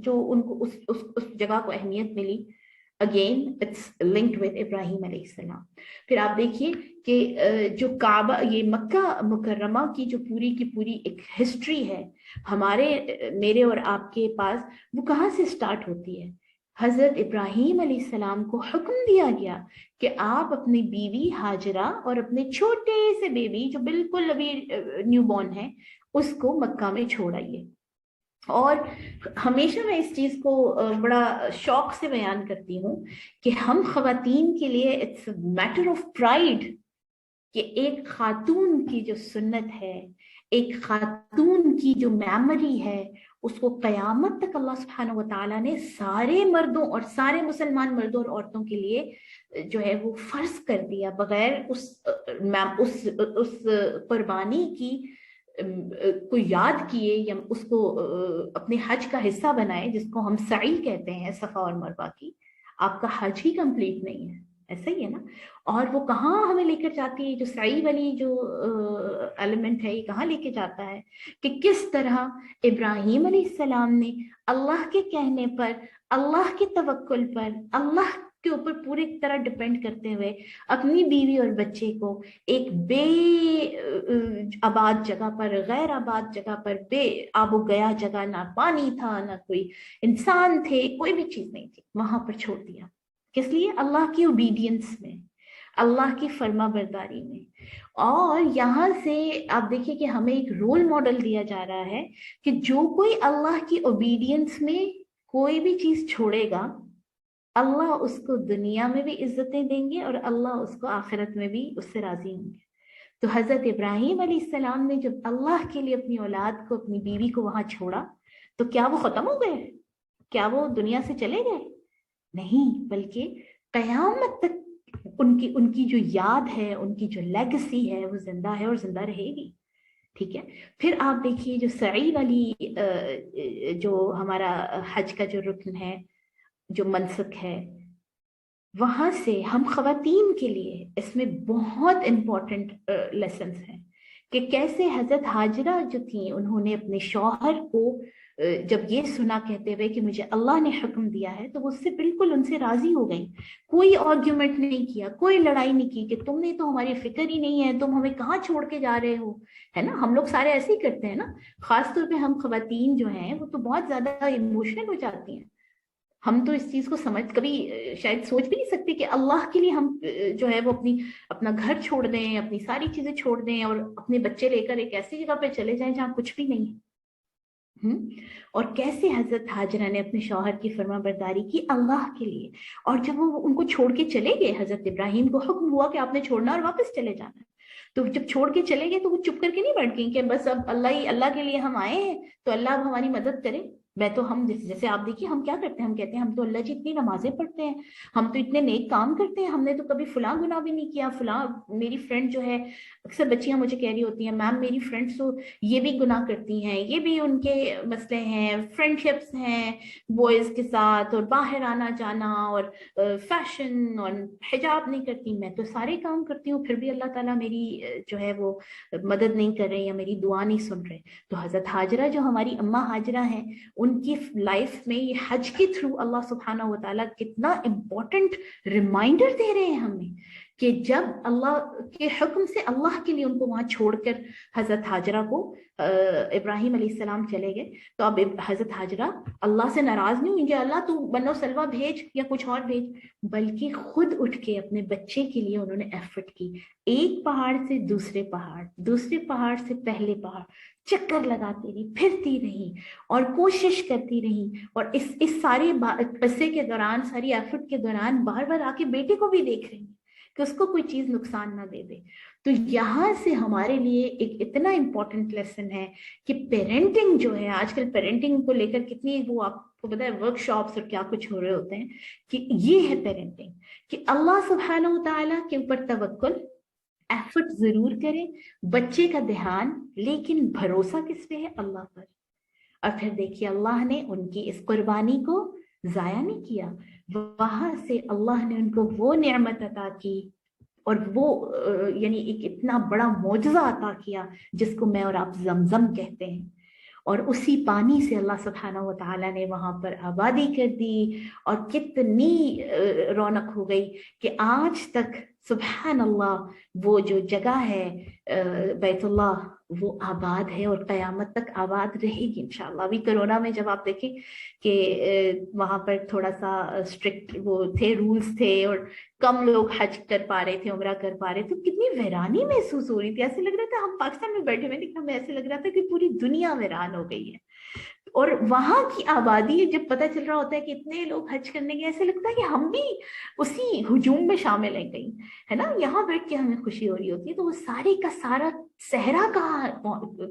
جو ان کو اس جگہ کو اہمیت ملی. اگین اٹس لنکڈ ود ابراہیم علیہ السلام. پھر آپ دیکھیے کہ جو کعبہ یہ مکہ مکرمہ کی جو پوری کی پوری ایک ہسٹری ہے میرے اور آپ کے پاس، وہ کہاں سے سٹارٹ ہوتی ہے؟ حضرت ابراہیم علیہ السلام کو حکم دیا گیا کہ آپ اپنی بیوی ہاجرہ اور اپنے چھوٹے سے بیبی جو بالکل ابھی نیو بورن ہے اس کو مکہ میں چھوڑ آئیے. اور ہمیشہ میں اس چیز کو بڑا شوق سے بیان کرتی ہوں کہ ہم خواتین کے لیے اٹس میٹر آف پرائڈ کہ ایک خاتون کی جو سنت ہے، ایک خاتون کی جو میموری ہے، اس کو قیامت تک اللہ سبحانہ و تعالیٰ نے سارے مردوں اور سارے مسلمان مردوں اور عورتوں کے لیے جو ہے وہ فرض کر دیا، بغیر اس قربانی کی کو یاد کیے یا اس کو اپنے حج کا حصہ بنائے، جس کو ہم سعی کہتے ہیں صفا اور مروہ کی. آپ کا حج ہی کمپلیٹ نہیں ہے، ایسا ہی ہے نا. اور وہ کہاں ہمیں لے کر جاتی ہے، جو سعی والی جو ایلیمنٹ ہے یہ کہاں لے کے جاتا ہے کہ کس طرح ابراہیم علیہ السلام نے اللہ کے کہنے پر، اللہ کے توکل پر، اللہ کے اوپر پوری طرح ڈپینڈ کرتے ہوئے اپنی بیوی اور بچے کو ایک بے آباد جگہ پر، غیر آباد جگہ پر، بے آب و گیا جگہ، نہ پانی تھا، نہ کوئی انسان تھے، کوئی بھی چیز نہیں تھی، وہاں پر چھوڑ دیا. کس لیے؟ اللہ کی اوبیڈینس میں، اللہ کی فرما برداری میں. اور یہاں سے آپ دیکھیے کہ ہمیں ایک رول ماڈل دیا جا رہا ہے کہ جو کوئی اللہ کی اوبیڈینس میں کوئی بھی چیز چھوڑے گا، اللہ اس کو دنیا میں بھی عزتیں دیں گے اور اللہ اس کو آخرت میں بھی اس سے راضی ہوں گے. تو حضرت ابراہیم علیہ السلام نے جب اللہ کے لیے اپنی اولاد کو، اپنی بیوی کو وہاں چھوڑا تو کیا وہ ختم ہو گئے؟ کیا وہ دنیا سے چلے گئے؟ نہیں، بلکہ قیامت تک ان کی جو یاد ہے، ان کی جو لیگسی ہے وہ زندہ ہے اور زندہ رہے گی. ٹھیک ہے. پھر آپ دیکھیے جو سعی والی جو ہمارا حج کا جو رکن ہے، جو منسک ہے، وہاں سے ہم خواتین کے لیے اس میں بہت امپورٹنٹ لیسنز ہیں کہ کیسے حضرت ہاجرہ جو تھیں انہوں نے اپنے شوہر کو جب یہ سنا کہتے ہوئے کہ مجھے اللہ نے حکم دیا ہے تو وہ اس سے بالکل ان سے راضی ہو گئیں. کوئی آرگیومنٹ نہیں کیا، کوئی لڑائی نہیں کی کہ تم نے تو ہماری فکر ہی نہیں ہے، تم ہمیں کہاں چھوڑ کے جا رہے ہو، ہے نا. ہم لوگ سارے ایسے ہی کرتے ہیں نا، خاص طور پہ ہم خواتین جو ہیں وہ تو بہت زیادہ ایموشنل ہو جاتی ہیں. ہم تو اس چیز کو کبھی شاید سوچ بھی نہیں سکتے کہ اللہ کے لیے ہم جو ہے وہ اپنا گھر چھوڑ دیں، اپنی ساری چیزیں چھوڑ دیں اور اپنے بچے لے کر ایک ایسی جگہ پہ چلے جائیں جہاں کچھ بھی نہیں ہے. اور کیسے حضرت حاجرہ نے اپنے شوہر کی فرما برداری کی اللہ کے لیے، اور جب وہ ان کو چھوڑ کے چلے گئے، حضرت ابراہیم کو حکم ہوا کہ آپ نے چھوڑنا اور واپس چلے جانا ہے، تو جب چھوڑ کے چلے گئے تو وہ چپ کر کے نہیں بیٹھ گئی کہ بس اب اللہ کے لیے ہم آئے ہیں تو اللہ اب ہماری مدد کرے. میں تو ہم جیسے آپ دیکھیے ہم کیا کرتے ہیں، ہم کہتے ہیں ہم تو اللہ جی اتنی نمازیں پڑھتے ہیں، ہم تو اتنے نیک کام کرتے ہیں، ہم نے تو کبھی فلاں گناہ بھی نہیں کیا. فلاں میری فرینڈ جو ہے، اکثر بچیاں مجھے کہہ رہی ہوتی ہیں میم میری فرینڈس تو یہ بھی گناہ کرتی ہیں، یہ بھی ان کے مسئلے ہیں، فرینڈ شپس ہیں بوائز کے ساتھ، اور باہر آنا جانا، اور فیشن، اور حجاب نہیں کرتی. میں تو سارے کام کرتی ہوں، پھر بھی اللہ تعالیٰ میری جو ہے وہ مدد نہیں کر رہے یا میری دعا نہیں سن رہے. تو حضرت حاجرہ جو ہماری اماں حاجرہ ہیں، ان کی لائف میں یہ حج کے تھرو اللہ سبحانہ و تعالیٰ کتنا امپورٹنٹ ریمائنڈر دے رہے ہیں ہمیں کہ جب اللہ کے حکم سے اللہ کے لیے ان کو وہاں چھوڑ کر حضرت حاجرہ کو ابراہیم علیہ السلام چلے گئے، تو اب حضرت حاجرہ اللہ سے ناراض نہیں ہوئی کہ اللہ تو بنو سلوہ بھیج یا کچھ اور بھیج، بلکہ خود اٹھ کے اپنے بچے کے لیے انہوں نے ایفرٹ کی. ایک پہاڑ سے دوسرے پہاڑ، دوسرے پہاڑ سے پہلے پہاڑ، چکر لگاتی رہی، پھرتی رہی اور کوشش کرتی رہی. اور اس سارے قصے کے دوران، ساری ایفرٹ کے دوران بار بار آ کے بیٹے کو بھی دیکھ رہی ہیں کہ اس کو کوئی چیز نقصان نہ دے دے. تو یہاں سے ہمارے لیے ایک اتنا امپورٹنٹ لیسن ہے کہ پیرنٹنگ جو ہے، آج کل پیرنٹنگ کو لے کر کتنی وہ آپ کو پتہ ہے ورک شاپس اور کیا کچھ ہو رہے ہوتے ہیں، کہ یہ ہے پیرنٹنگ کہ اللہ سبحانہ و تعالیٰ کے اوپر توکل، ایفرٹ ضرور کریں، بچے کا دھیان، لیکن بھروسہ کس پہ ہے؟ اللہ پر. اور پھر دیکھیے اللہ نے ان کی اس قربانی کو ضائع نہیں کیا، وہاں سے اللہ نے ان کو وہ نعمت عطا کی اور وہ یعنی ایک اتنا بڑا معجزہ عطا کیا جس کو میں اور آپ زمزم کہتے ہیں. اور اسی پانی سے اللہ سبحانہ و تعالیٰ نے وہاں پر آبادی کر دی، اور کتنی رونق ہو گئی کہ آج تک سبحان اللہ وہ جو جگہ ہے بیت اللہ وہ آباد ہے، اور قیامت تک آباد رہے گی انشاءاللہ. ابھی کرونا میں جب آپ دیکھیں کہ وہاں پر تھوڑا سا اسٹرکٹ وہ تھے، رولز تھے، اور کم لوگ حج کر پا رہے تھے، عمرہ کر پا رہے تھے، تو کتنی ویرانی محسوس ہو رہی تھی. ایسے لگ رہا تھا ہم پاکستان میں بیٹھے ہوئے، لیکن ہمیں ایسے لگ رہا تھا کہ پوری دنیا ویران ہو گئی ہے. اور وہاں کی آبادی جب پتہ چل رہا ہوتا ہے کہ اتنے لوگ حج کرنے گئے، ایسے لگتا ہے کہ ہم بھی اسی ہجوم میں شامل ہیں کہیں، ہے نا. یہاں بیٹھ کے ہمیں خوشی ہو رہی ہوتی ہے. تو وہ سارے کا سارا صحرا کہاں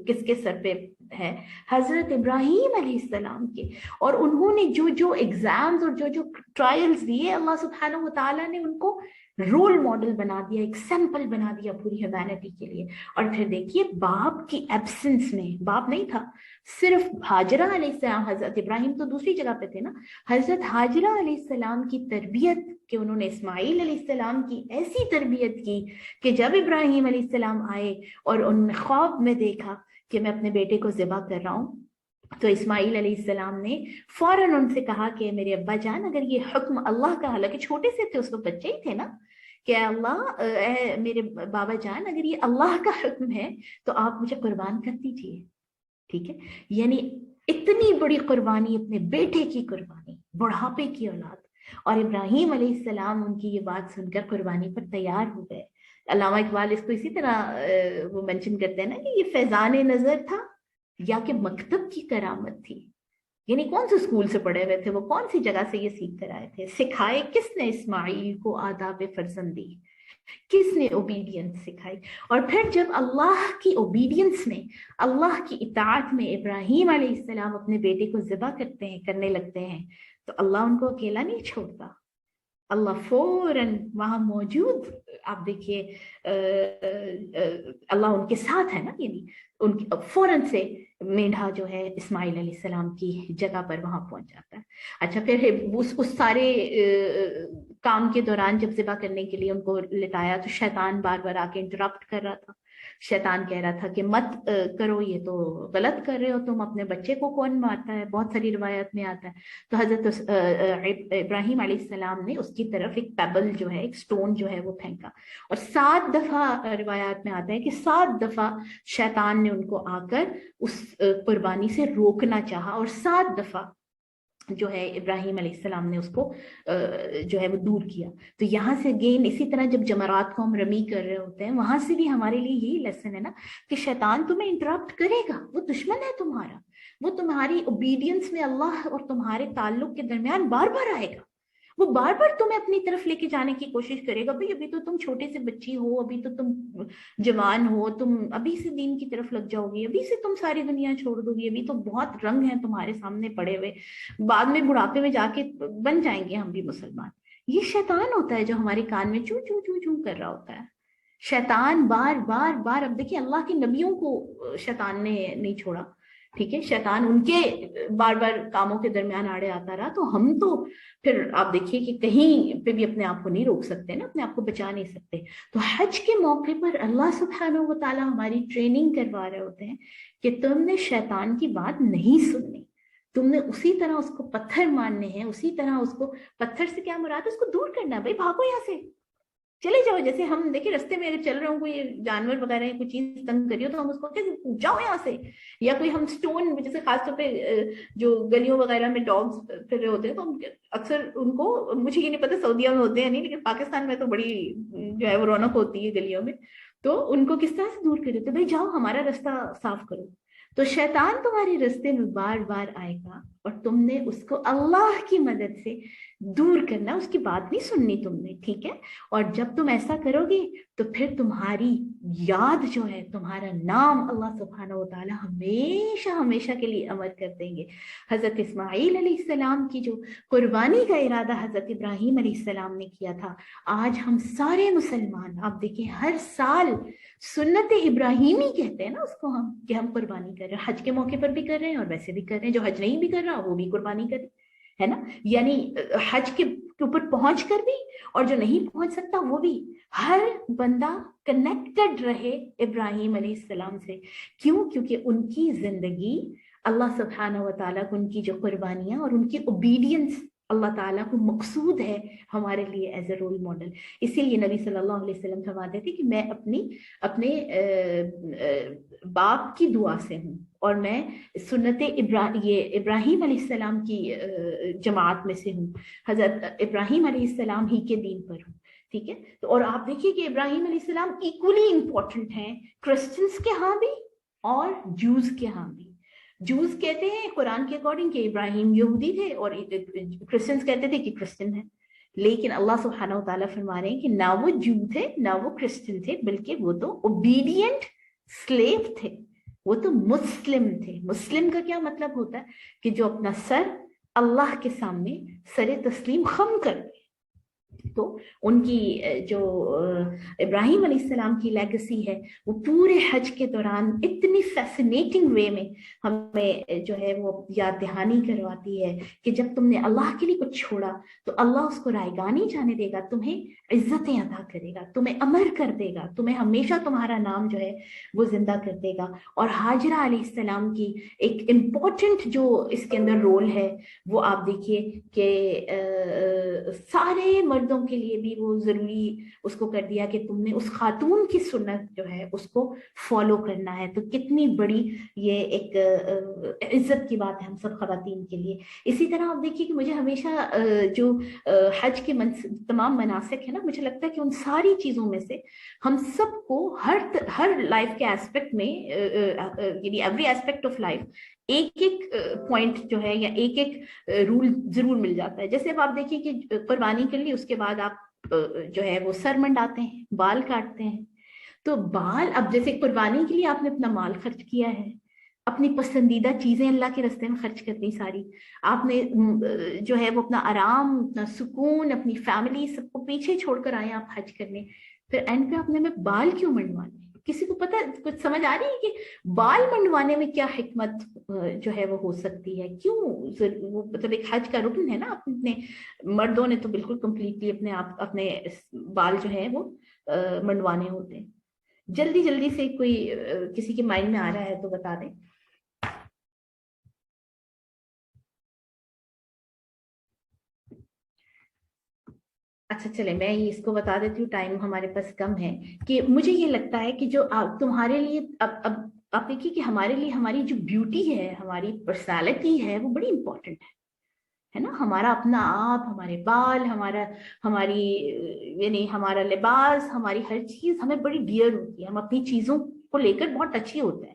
کس کے سر پہ ہے؟ حضرت ابراہیم علیہ السلام کے. اور انہوں نے جو ایگزامز اور جو ٹرائلز دیے، اللہ سبحانہ و تعالیٰ نے ان کو رول ماڈل بنا دیا، ایک سیمپل بنا دیا پوری ہیومینٹی کے لیے. اور پھر دیکھیے باپ کی ایبسنس میں، باپ نہیں تھا، صرف حاجرہ علیہ السلام، حضرت ابراہیم تو دوسری جگہ پہ تھے نا، حضرت حاجرہ علیہ السلام کی تربیت کہ انہوں نے اسماعیل علیہ السلام کی ایسی تربیت کی کہ جب ابراہیم علیہ السلام آئے اور ان نے خواب میں دیکھا کہ میں اپنے بیٹے کو ذبح کر رہا ہوں، تو اسماعیل علیہ السلام نے فوراً ان سے کہا کہ میرے ابا جان، اگر یہ حکم اللہ کا، حالانکہ چھوٹے سے تھے، اس وقت بچے ہی تھے نا، کہ اللہ میرے بابا جان اگر یہ اللہ کا حکم ہے تو آپ مجھے قربان کر دیجیے. ٹھیک ہے، یعنی اتنی بڑی قربانی، اپنے بیٹے کی قربانی، بڑھاپے کی اولاد. اور ابراہیم علیہ السلام ان کی یہ بات سن کر قربانی پر تیار ہو گئے. علامہ اقبال اس کو اسی طرح وہ منشن کرتے ہیں نا کہ یہ فیضان نظر تھا یا کہ مکتب کی کرامت تھی. یعنی کون سے اسکول سے پڑھے ہوئے تھے وہ، کون سی جگہ سے یہ سیکھ کر آئے تھے؟ سکھائے کس نے اسماعیل کو آداب فرزندی؟ کس نے اوبیڈینس سکھائی؟ اور پھر جب اللہ کی اوبیڈینس میں، اللہ کی اطاعت میں ابراہیم علیہ السلام اپنے بیٹے کو ذبح کرنے لگتے ہیں، تو اللہ ان کو اکیلا نہیں چھوڑتا. اللہ فوراً وہاں موجود، آپ دیکھیے اللہ ان کے ساتھ ہے نا، یعنی ان کی فوراً سے میڈھا جو ہے اسماعیل علیہ السلام کی جگہ پر وہاں پہنچ جاتا ہے. اچھا پھر اس سارے کام کے دوران جب ذبح کرنے کے لیے ان کو لٹایا تو شیطان بار بار آ کے انٹرپٹ کر رہا تھا. شیطان کہہ رہا تھا کہ مت کرو، یہ تو غلط کر رہے ہو تم، اپنے بچے کو کون مارتا ہے؟ بہت ساری روایت میں آتا ہے. تو حضرت ابراہیم علیہ السلام نے اس کی طرف ایک پیبل جو ہے، ایک سٹون جو ہے وہ پھینکا، اور 7 دفعہ روایات میں آتا ہے کہ 7 دفعہ شیطان نے ان کو آ کر اس قربانی سے روکنا چاہا، اور 7 دفعہ جو ہے ابراہیم علیہ السلام نے اس کو جو ہے وہ دور کیا. تو یہاں سے گین اسی طرح جب جمرات کو ہم رمی کر رہے ہوتے ہیں، وہاں سے بھی ہمارے لیے یہی لیسن ہے نا کہ شیطان تمہیں انٹرپٹ کرے گا، وہ دشمن ہے تمہارا، وہ تمہاری اوبیڈینس میں اللہ اور تمہارے تعلق کے درمیان بار بار آئے گا. وہ بار بار تمہیں اپنی طرف لے کے جانے کی کوشش کرے گا. بھائی ابھی تو تم چھوٹے سے بچی ہو, ابھی تو تم جوان ہو, تم ابھی سے دین کی طرف لگ جاؤ گی, ابھی سے تم ساری دنیا چھوڑ دو گی, ابھی تو بہت رنگ ہیں تمہارے سامنے پڑے ہوئے, بعد میں بڑھاپے میں جا کے بن جائیں گے ہم بھی مسلمان. یہ شیطان ہوتا ہے جو ہمارے کان میں چوں چوں چوں چوں کر رہا ہوتا ہے. شیطان بار بار بار, اب دیکھیے اللہ کے نبیوں کو شیطان نے نہیں چھوڑا, ٹھیک ہے, شیطان ان کے بار بار کاموں کے درمیان آڑے آتا رہا, تو ہم تو پھر آپ دیکھیے کہ کہیں پہ بھی اپنے آپ کو نہیں روک سکتے نا, اپنے آپ کو بچا نہیں سکتے. تو حج کے موقع پر اللہ سبحانہ و تعالیٰ ہماری ٹریننگ کروا رہے ہوتے ہیں کہ تم نے شیطان کی بات نہیں سننی, تم نے اسی طرح اس کو پتھر مارنے ہیں, اسی طرح اس کو, پتھر سے کیا مراد ہے, اس کو دور کرنا ہے. بھائی بھاگو یہاں سے, چلے جاؤ. جیسے ہم دیکھیں رستے میں اگر چل رہے ہوں, کوئی جانور وغیرہ کوئی چیز تنگ کری ہو تو ہم اس کو کہتے جاؤ یہاں سے, یا کوئی ہم سٹون, جیسے خاص طور پہ جو گلیوں وغیرہ میں ڈاگز پھر رہے ہوتے ہیں تو ہم اکثر ان کو, مجھے یہ نہیں پتا سعودیہ میں ہوتے ہیں نہیں, لیکن پاکستان میں تو بڑی جو ہے وہ رونق ہوتی ہے گلیوں میں, تو ان کو کس طرح سے دور کر دیتے, بھائی جاؤ ہمارا رستہ صاف کرو. تو شیطان تمہارے رستے میں بار بار آئے گا اور تم نے اس کو اللہ کی مدد سے دور کرنا, اس کی بات نہیں سننی تم نے, ٹھیک ہے. اور جب تم ایسا کرو گے تو پھر تمہاری یاد جو ہے, تمہارا نام اللہ سبحانہ و تعالیٰ ہمیشہ ہمیشہ کے لیے امر کر دیں گے. حضرت اسماعیل علیہ السلام کی جو قربانی کا ارادہ حضرت ابراہیم علیہ السلام نے کیا تھا, آج ہم سارے مسلمان آپ دیکھیں ہر سال سنت ابراہیمی کہتے ہیں نا اس کو ہم, کہ ہم قربانی کر رہے ہیں, حج کے موقع پر بھی کر رہے ہیں اور ویسے بھی کر رہے ہیں, جو حج نہیں بھی کر رہا وہ بھی قربانی کرے, ہے نا. یعنی حج کے اوپر پہنچ کر بھی اور جو نہیں پہنچ سکتا وہ بھی, ہر بندہ کنیکٹڈ رہے ابراہیم علیہ السلام سے. کیوں؟ کیونکہ ان کی زندگی اللہ سبحانہ و تعالیٰ کو, ان کی جو قربانیاں اور ان کی اوبیڈینس اللہ تعالیٰ کو مقصود ہے ہمارے لیے ایز اے رول ماڈل. اسی لیے نبی صلی اللہ علیہ وسلم فرماتے تھے کہ میں اپنے باپ کی دعا سے ہوں, اور میں سنت ابراہیم علیہ السلام کی جماعت میں سے ہوں, حضرت ابراہیم علیہ السلام ہی کے دین پر ہوں, ٹھیک ہے. تو اور آپ دیکھیے کہ ابراہیم علیہ السلام ایکولی امپورٹنٹ ہیں کرسچنس کے ہاں بھی اور جوز کے ہاں بھی. جوز کہتے ہیں قرآن کے اکارڈنگ کہ ابراہیم یہودی تھے, اور کرسچنس کہتے تھے کہ کرسچن ہیں. لیکن اللہ سبحانہ و تعالیٰ فرما رہے ہیں کہ نہ وہ جو تھے نہ وہ کرسچن تھے, بلکہ وہ تو اوبیڈینٹ سلیو تھے, وہ تو مسلم تھے. مسلم کا کیا مطلب ہوتا ہے کہ جو اپنا سر اللہ کے سامنے سر تسلیم خم کر دے. تو ان کی جو ابراہیم علیہ السلام کی لیگسی ہے وہ پورے حج کے دوران اتنی فیسینیٹنگ وے میں ہمیں جو ہے وہ یاد دہانی کرواتی ہے کہ جب تم نے اللہ کے لیے کچھ چھوڑا تو اللہ اس کو رائیگاں نہیں جانے دے گا, تمہیں عزتیں عطا کرے گا, تمہیں امر کر دے گا, تمہیں ہمیشہ تمہارا نام جو ہے وہ زندہ کر دے گا. اور ہاجرہ علیہ السلام کی ایک امپورٹنٹ جو اس کے اندر رول ہے وہ آپ دیکھیے کہ سارے مردوں کے لیے بھی وہ ضروری اس کو کر دیا کہ تم نے اس خاتون کی سنت جو ہے اس کو فالو کرنا ہے. تو کتنی بڑی یہ ایک عزت کی بات ہے ہم سب خواتین کے لیے. اسی طرح آپ دیکھیے کہ مجھے ہمیشہ جو حج کے تمام مناسک ہے نا, مجھے لگتا ہے کہ ان ساری چیزوں میں سے ہم سب کو ہر لائف کے ایسپیکٹ میں, یعنی ایوری ایسپیکٹ آف لائف, ایک ایک پوائنٹ جو ہے یا ایک ایک رول ضرور مل جاتا ہے. جیسے اب آپ دیکھیے کہ قربانی کر لی, اس کے بعد آپ جو ہے وہ سر منڈاتے ہیں, بال کاٹتے ہیں. تو بال, اب جیسے قربانی کے لیے آپ نے اپنا مال خرچ کیا ہے, اپنی پسندیدہ چیزیں اللہ کے راستے میں خرچ کرنی ساری, آپ نے جو ہے وہ اپنا آرام, اپنا سکون, اپنی فیملی سب کو پیچھے چھوڑ کر آئے آپ حج کرنے, پھر اینڈ پہ آپ نے بال کیوں منڈوانے؟ کسی کو پتہ, کچھ سمجھ آ رہی ہے کہ بال منڈوانے میں کیا حکمت جو ہے وہ ہو سکتی ہے؟ کیوں وہ مطلب ایک حج کا رکن ہے نا. اپنے مردوں نے تو بالکل کمپلیٹلی اپنے بال جو ہے وہ منڈوانے ہوتے ہیں. جلدی جلدی سے کوئی کسی کے مائنڈ میں آ رہا ہے تو بتا دیں. اچھا چلے میں اس کو بتا دیتی ہوں, ٹائم ہمارے پاس کم ہے, کہ مجھے یہ لگتا ہے کہ جو تمہارے لیے اب آپ دیکھیے کہ ہمارے لیے ہماری جو بیوٹی ہے, ہماری پرسنالٹی ہے, وہ بڑی امپورٹنٹ ہے نا. ہمارا اپنا آپ, ہمارے بال, ہماری یعنی ہمارا لباس, ہماری ہر چیز ہمیں بڑی ڈیئر ہوتی ہے. ہم اپنی چیزوں کو لے کر بہت اچھی ہوتے ہیں,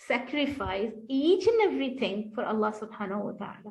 sacrifice each and everything for Allah subhanahu wa ta'ala.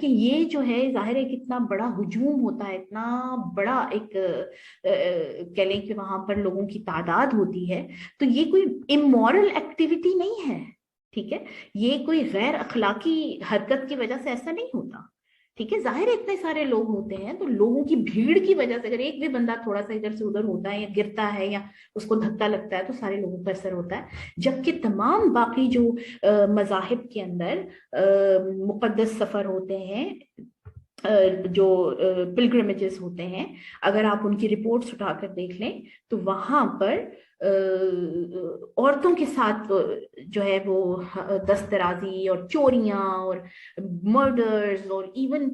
کہ یہ جو ہے ظاہر ہے کتنا بڑا ہجوم ہوتا ہے, اتنا بڑا ایک کہہ لیں کہ وہاں پر لوگوں کی تعداد ہوتی ہے, تو یہ کوئی امورل ایکٹیویٹی نہیں ہے, ٹھیک ہے, یہ کوئی غیر اخلاقی حرکت کی وجہ سے ایسا نہیں ہوتا, ٹھیک ہے. ظاہر ہے اتنے سارے لوگ ہوتے ہیں تو لوگوں کی بھیڑ کی وجہ سے اگر ایک بھی بندہ تھوڑا سا ادھر سے ادھر ہوتا ہے یا گرتا ہے یا اس کو دھکا لگتا ہے تو سارے لوگوں پر اثر ہوتا ہے. جبکہ تمام باقی جو مذاہب کے اندر مقدس سفر ہوتے ہیں, جو پلگرمیجز ہوتے ہیں, اگر آپ ان کی رپورٹس اٹھا کر دیکھ لیں تو وہاں پر عورتوں کے ساتھ جو ہے وہ دسترازی اور چوریاں اور مرڈرز اور ایون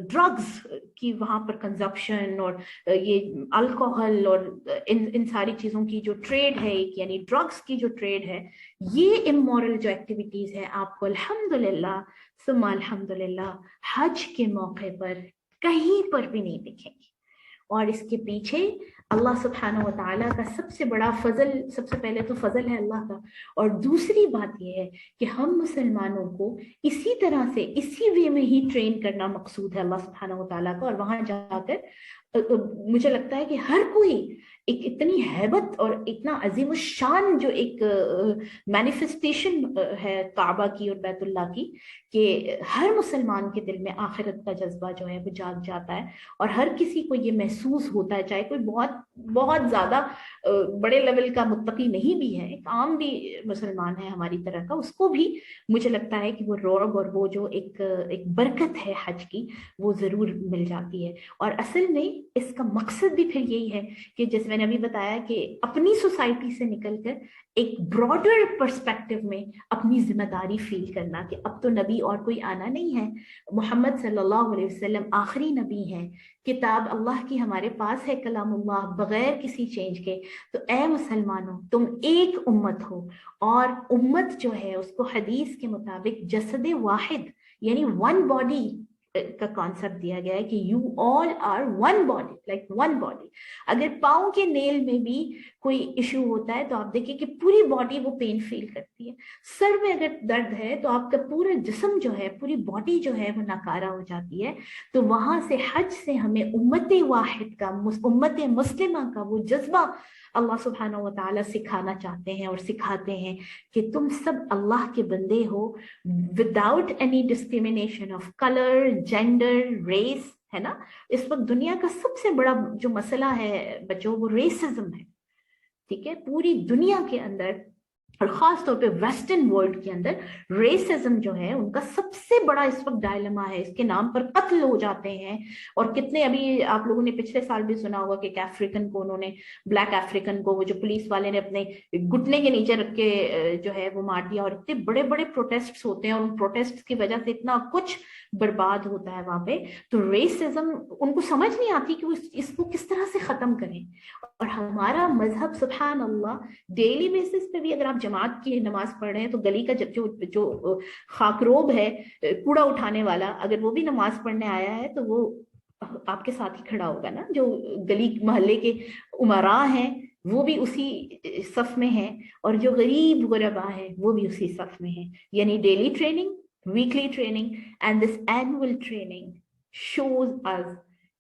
ڈرگز کی وہاں پر کنزپشن اور یہ الکوہل اور ان ساری چیزوں کی جو ٹریڈ ہے, یعنی ڈرگز کی جو ٹریڈ ہے, یہ امورل جو ایکٹیویٹیز ہیں آپ کو الحمدللہ ثم الحمدللہ حج کے موقع پر کہیں پر بھی نہیں دکھیں گی. اور اس کے پیچھے اللہ سبحانہ و تعالیٰ کا سب سے بڑا فضل, سب سے پہلے تو فضل ہے اللہ کا, اور دوسری بات یہ ہے کہ ہم مسلمانوں کو اسی طرح سے اسی وے میں ہی ٹرین کرنا مقصود ہے اللہ سبحانہ و تعالیٰ کا. اور وہاں جا کر مجھے لگتا ہے کہ ہر کوئی ایک اتنی ہیبت اور اتنا عظیم الشان جو ایک مینیفیسٹیشن ہے کعبہ کی اور بیت اللہ کی, کہ ہر مسلمان کے دل میں آخرت کا جذبہ جو ہے وہ جاگ جاتا ہے, اور ہر کسی کو یہ محسوس ہوتا ہے, چاہے کوئی بہت زیادہ بڑے لیول کا متقی نہیں بھی ہے, ایک عام بھی مسلمان ہے ہماری طرح کا, اس کو بھی مجھے لگتا ہے کہ وہ رعب اور وہ جو ایک برکت ہے حج کی وہ ضرور مل جاتی ہے. اور اصل میں اس کا مقصد بھی پھر یہی ہے کہ جیسے میں نے ابھی بتایا کہ اپنی سوسائٹی سے نکل کر ایک براڈر پرسپیکٹو میں اپنی ذمہ داری فیل کرنا کہ اب تو نبی اور کوئی آنا نہیں ہے, محمد صلی اللہ علیہ وسلم آخری نبی ہیں, کتاب اللہ کی ہمارے پاس ہے کلام اللہ بغیر کسی چینج کے. تو اے مسلمانوں تم ایک امت ہو, اور امت جو ہے اس کو حدیث کے مطابق جسد واحد یعنی ون باڈی کا کانسیپٹ دیا گیا ہے کہ you all are one body, like one body. اگر پاؤں کے نیل میں بھی کوئی ایشو ہوتا ہے تو آپ دیکھیں کہ پوری باڈی وہ پین فیل کرتی ہے, سر میں اگر درد ہے تو آپ کا پورا جسم جو ہے, پوری باڈی جو ہے وہ ناکارہ ہو جاتی ہے. تو وہاں سے حج سے ہمیں امت واحد کا, امت مسلمہ کا وہ جذبہ اللہ سبحانہ و تعالیٰ سکھانا چاہتے ہیں اور سکھاتے ہیں کہ تم سب اللہ کے بندے ہو without any discrimination of colour, gender, race, ہے نا. اس وقت دنیا کا سب سے بڑا جو مسئلہ ہے بچوں وہ ریسزم ہے, ٹھیک ہے. پوری دنیا کے اندر اور خاص طور پہ ویسٹرن ورلڈ کے اندر ریسزم جو ہے ان کا سب سے بڑا اس وقت ڈائلما ہے. اس کے نام پر قتل ہو جاتے ہیں, اور کتنے ابھی آپ لوگوں نے پچھلے سال بھی سنا ہوگا کہ ایک افریقن کو انہوں نے, بلیک افریقن کو, وہ جو پولیس والے نے اپنے گھٹنے کے نیچے رکھ کے جو ہے وہ مار دیا, اور اتنے بڑے بڑے پروٹیسٹس ہوتے ہیں اور ان پروٹیسٹ کی وجہ سے اتنا کچھ برباد ہوتا ہے وہاں پہ. تو ریسزم ان کو سمجھ نہیں آتی کہ وہ اس کو کس طرح سے ختم کریں. اور ہمارا مذہب سبحان اللہ ڈیلی بیسس پہ بھی اگر آپ جماعت کی نماز پڑھ رہے ہیں تو گلی کا جو خاکروب ہے کوڑا اٹھانے والا, اگر وہ بھی نماز پڑھنے آیا ہے تو وہ آپ کے ساتھ ہی کھڑا ہوگا نا. جو گلی محلے کے امراء ہیں وہ بھی اسی صف میں ہیں, اور جو غریب غربا ہیں وہ بھی اسی صف میں ہیں. یعنی daily training, weekly training, and this annual training shows us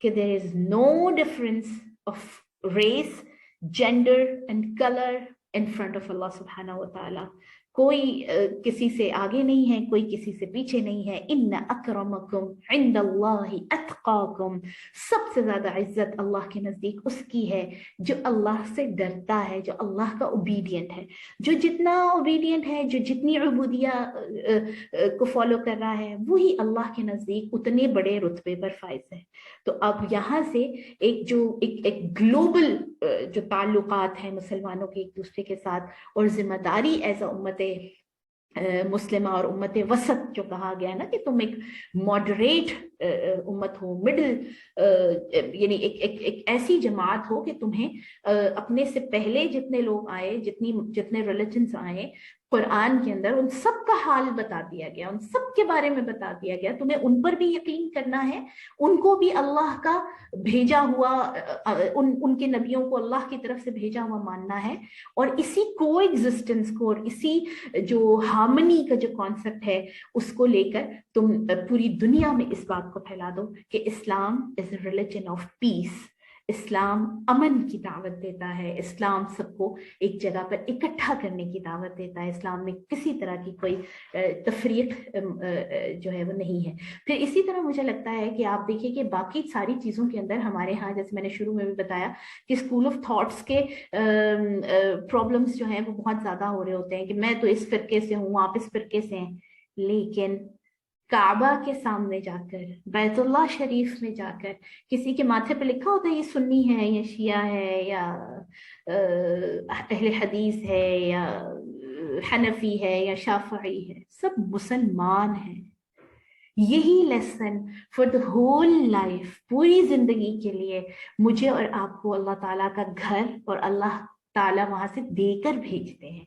that there is no difference of race, gender and color in front of Allah subhanahu wa ta'ala. کوئی کسی سے آگے نہیں ہے, کوئی کسی سے پیچھے نہیں ہے. ان اکرمکم عند اللہ اتقاکم, سب سے زیادہ عزت اللہ کے نزدیک اس کی ہے جو اللہ سے ڈرتا ہے, جو اللہ کا اوبیڈینٹ ہے. جو جتنا اوبیڈینٹ ہے, جو جتنی عبودیہ کو فالو کر رہا ہے, وہی اللہ کے نزدیک اتنے بڑے رتبے پر فائز ہے. تو اب یہاں سے ایک گلوبل جو تعلقات ہیں مسلمانوں کے ایک دوسرے کے ساتھ, اور ذمہ داری ایز اے امت مسلمہ اور امت وسط جو کہا گیا نا کہ تم ایک ماڈریٹ امت ہو, مڈل یعنی ایک ایسی جماعت ہو کہ تمہیں اپنے سے پہلے جتنے لوگ آئے, جتنے ریلیجنز آئے قرآن کے اندر, ان سب کا حال بتا دیا گیا, ان سب کے بارے میں بتا دیا گیا. تمہیں ان پر بھی یقین کرنا ہے, ان کو بھی اللہ کا بھیجا ہوا, ان کے نبیوں کو اللہ کی طرف سے بھیجا ہوا ماننا ہے, اور اسی کو ایگزسٹنس کو اور اسی جو ہارمنی کا جو کانسیپٹ ہے اس کو لے کر تم پوری دنیا میں اس بات کو پھیلا دو کہ اسلام از اے ریلیجن آف پیس. اسلام امن کی دعوت دیتا ہے, اسلام سب کو ایک جگہ پر اکٹھا کرنے کی دعوت دیتا ہے, اسلام میں کسی طرح کی کوئی تفریق جو ہے وہ نہیں ہے. پھر اسی طرح مجھے لگتا ہے کہ آپ دیکھیں کہ باقی ساری چیزوں کے اندر ہمارے ہاں, جیسے میں نے شروع میں بھی بتایا کہ اسکول آف تھاٹس کے پرابلمس جو ہیں وہ بہت زیادہ ہو رہے ہوتے ہیں کہ میں تو اس فرقے سے ہوں, آپ اس فرقے سے ہیں, لیکن کعبہ کے سامنے جا کر, بیت اللہ شریف میں جا کر کسی کے ماتھے پہ لکھا ہوتا ہے یہ سنی ہے یا شیعہ ہے یا اہل حدیث ہے یا حنفی ہے یا شافعی ہے, سب مسلمان ہیں. یہی lesson for the whole life, پوری زندگی کے لیے مجھے اور آپ کو اللہ تعالیٰ کا گھر اور اللہ تعالیٰ وہاں سے دے کر بھیجتے ہیں.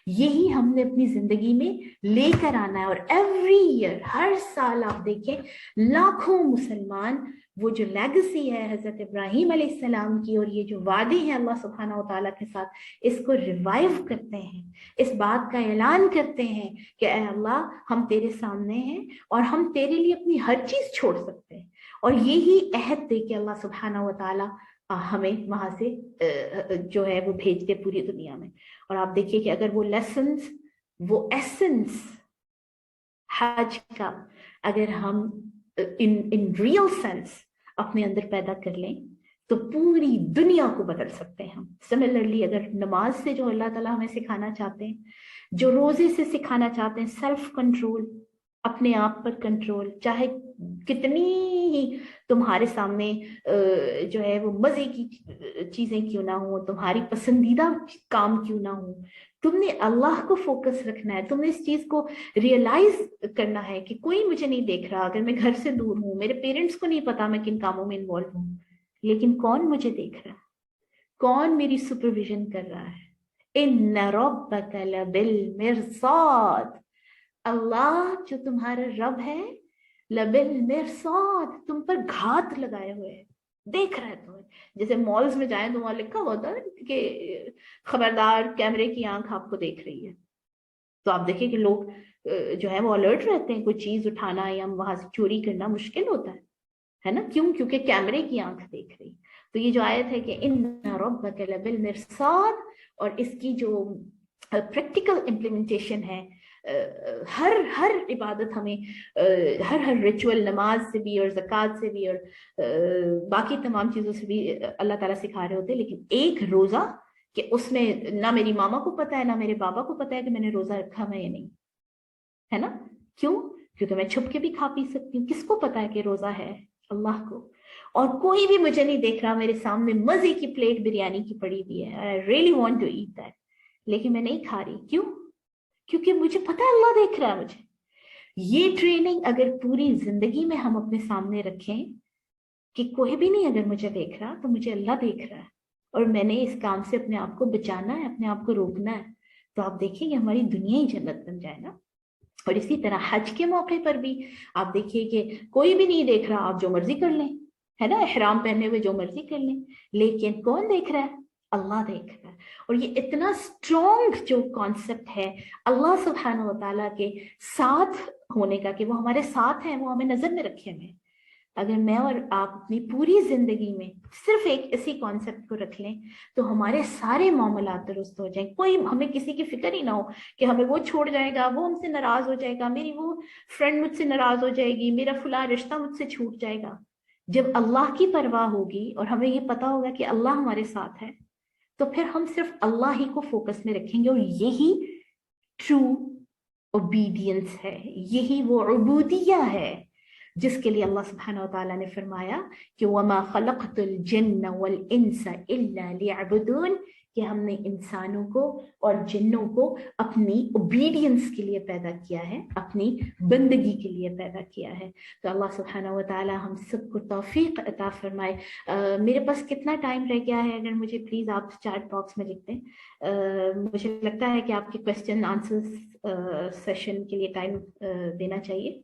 یہی ہم نے اپنی زندگی میں لے کر آنا ہے, اور ایوری ایئر, ہر سال آپ دیکھیں لاکھوں مسلمان وہ جو لیگسی ہے حضرت ابراہیم علیہ السلام کی اور یہ جو وعدے ہیں اللہ سبحانہ و تعالیٰ کے ساتھ, اس کو ریوائیو کرتے ہیں, اس بات کا اعلان کرتے ہیں کہ اے اللہ ہم تیرے سامنے ہیں اور ہم تیرے لیے اپنی ہر چیز چھوڑ سکتے ہیں. اور یہی عہد دے کے اللہ سبحانہ و تعالیٰ ہمیں وہاں سے جو ہے وہ بھیجتے پوری دنیا میں. اور آپ دیکھیے کہ اگر وہ لیسنز, وہ ایسنس حج کا اگر ہم ان ریئل سینس اپنے اندر پیدا کر لیں تو پوری دنیا کو بدل سکتے ہیں ہم. سملرلی اگر نماز سے جو اللہ تعالیٰ ہمیں سکھانا چاہتے ہیں, جو روزے سے سکھانا چاہتے ہیں, سیلف کنٹرول, اپنے آپ پر کنٹرول, چاہے کتنی ہی تمہارے سامنے جو ہے وہ مزے کی چیزیں کیوں نہ ہوں, تمہاری پسندیدہ کام کیوں نہ ہوں, تم نے اللہ کو فوکس رکھنا ہے. تم نے اس چیز کو ریئلائز کرنا ہے کہ کوئی مجھے نہیں دیکھ رہا, اگر میں گھر سے دور ہوں, میرے پیرنٹس کو نہیں پتا میں کن کاموں میں انوالو ہوں, لیکن کون مجھے دیکھ رہا ہے, کون میری سپرویژن کر رہا ہے. ان ربک لبالمرصاد, اللہ جو تمہارا رب ہے لبالمرصاد, تم پر گھات لگائے ہوئے ہے, دیکھ رہا ہے تمہیں. جیسے مالز میں جائیں تو وہاں لکھا ہوتا ہے کہ خبردار کیمرے کی آنکھ آپ کو دیکھ رہی ہے. تو آپ دیکھیں کہ لوگ جو ہے وہ الرٹ رہتے ہیں, کوئی چیز اٹھانا یا وہاں سے چوری کرنا مشکل ہوتا ہے نا, کیوں؟ کیونکہ کیمرے کی آنکھ دیکھ رہی. تو یہ جو آیت ہے کہ ان ربک لبالمرصاد, اور اس کی جو پریکٹیکل امپلیمنٹیشن ہے, ہر عبادت ہمیں ہر ریچول, نماز سے بھی اور زکوٰۃ سے بھی اور باقی تمام چیزوں سے بھی اللہ تعالیٰ سکھا رہے ہوتے, لیکن ایک روزہ کہ اس میں نہ میری ماما کو پتا ہے نہ میرے بابا کو پتا ہے کہ میں نے روزہ رکھا ہے یا نہیں, ہے نا. کیوں؟ کیونکہ میں چھپ کے بھی کھا پی سکتی ہوں. کس کو پتا ہے کہ روزہ ہے؟ اللہ کو. اور کوئی بھی مجھے نہیں دیکھ رہا, میرے سامنے مزے کی پلیٹ بریانی کی پڑی ہوئی ہے, I really want to eat that, لیکن میں نہیں کھا رہی. کیوں؟ کیونکہ مجھے پتا ہے اللہ دیکھ رہا ہے مجھے. یہ ٹریننگ اگر پوری زندگی میں ہم اپنے سامنے رکھیں کہ کوئی بھی نہیں اگر مجھے دیکھ رہا تو مجھے اللہ دیکھ رہا ہے, اور میں نے اس کام سے اپنے آپ کو بچانا ہے, اپنے آپ کو روکنا ہے, تو آپ دیکھیں کہ ہماری دنیا ہی جنت بن جائے نا. اور اسی طرح حج کے موقع پر بھی آپ دیکھیے کہ کوئی بھی نہیں دیکھ رہا, آپ جو مرضی کر لیں, ہے نا, احرام پہنے ہوئے جو مرضی کر لیں, لیکن کون دیکھ رہا ہے؟ اللہ دیکھ رہا ہے. اور یہ اتنا اسٹرانگ جو کانسیپٹ ہے اللہ سبحانہ و تعالیٰ کے ساتھ ہونے کا, کہ وہ ہمارے ساتھ ہیں, وہ ہمیں نظر میں رکھے ہوئے. اگر میں اور آپ اپنی پوری زندگی میں صرف ایک اسی کانسیپٹ کو رکھ لیں تو ہمارے سارے معاملات درست ہو جائیں. کوئی ہمیں کسی کی فکر ہی نہ ہو کہ ہمیں وہ چھوڑ جائے گا, وہ ہم سے ناراض ہو جائے گا, میری وہ فرینڈ مجھ سے ناراض ہو جائے گی, میرا فلاں رشتہ مجھ سے چھوٹ جائے گا. جب اللہ کی پرواہ ہوگی اور ہمیں یہ پتا ہوگا کہ اللہ ہمارے ساتھ ہے, تو پھر ہم صرف اللہ ہی کو فوکس میں رکھیں گے. اور یہی ٹرو اوبیڈینس ہے, یہی وہ عبودیہ ہے جس کے لیے اللہ سبحانہ و تعالیٰ نے فرمایا کہ وَمَا خَلَقْتُ الْجِنَّ وَالْإِنسَ إِلَّا لِيَعْبُدُونَ, کہ ہم نے انسانوں کو اور جنوں کو اپنی اوبیڈینس کے لیے پیدا کیا ہے، اپنی بندگی کے لیے پیدا کیا ہے۔ تو اللہ سبحانہ و تعالی ہم سب کو توفیق عطا فرمائے۔ میرے پاس کتنا ٹائم رہ گیا ہے؟ اگر مجھے پلیز آپ چیٹ باکس میں لکھ دیں۔ مجھے لگتا ہے کہ آپ کے کوشچن آنسر سیشن کے لیے ٹائم دینا چاہیے۔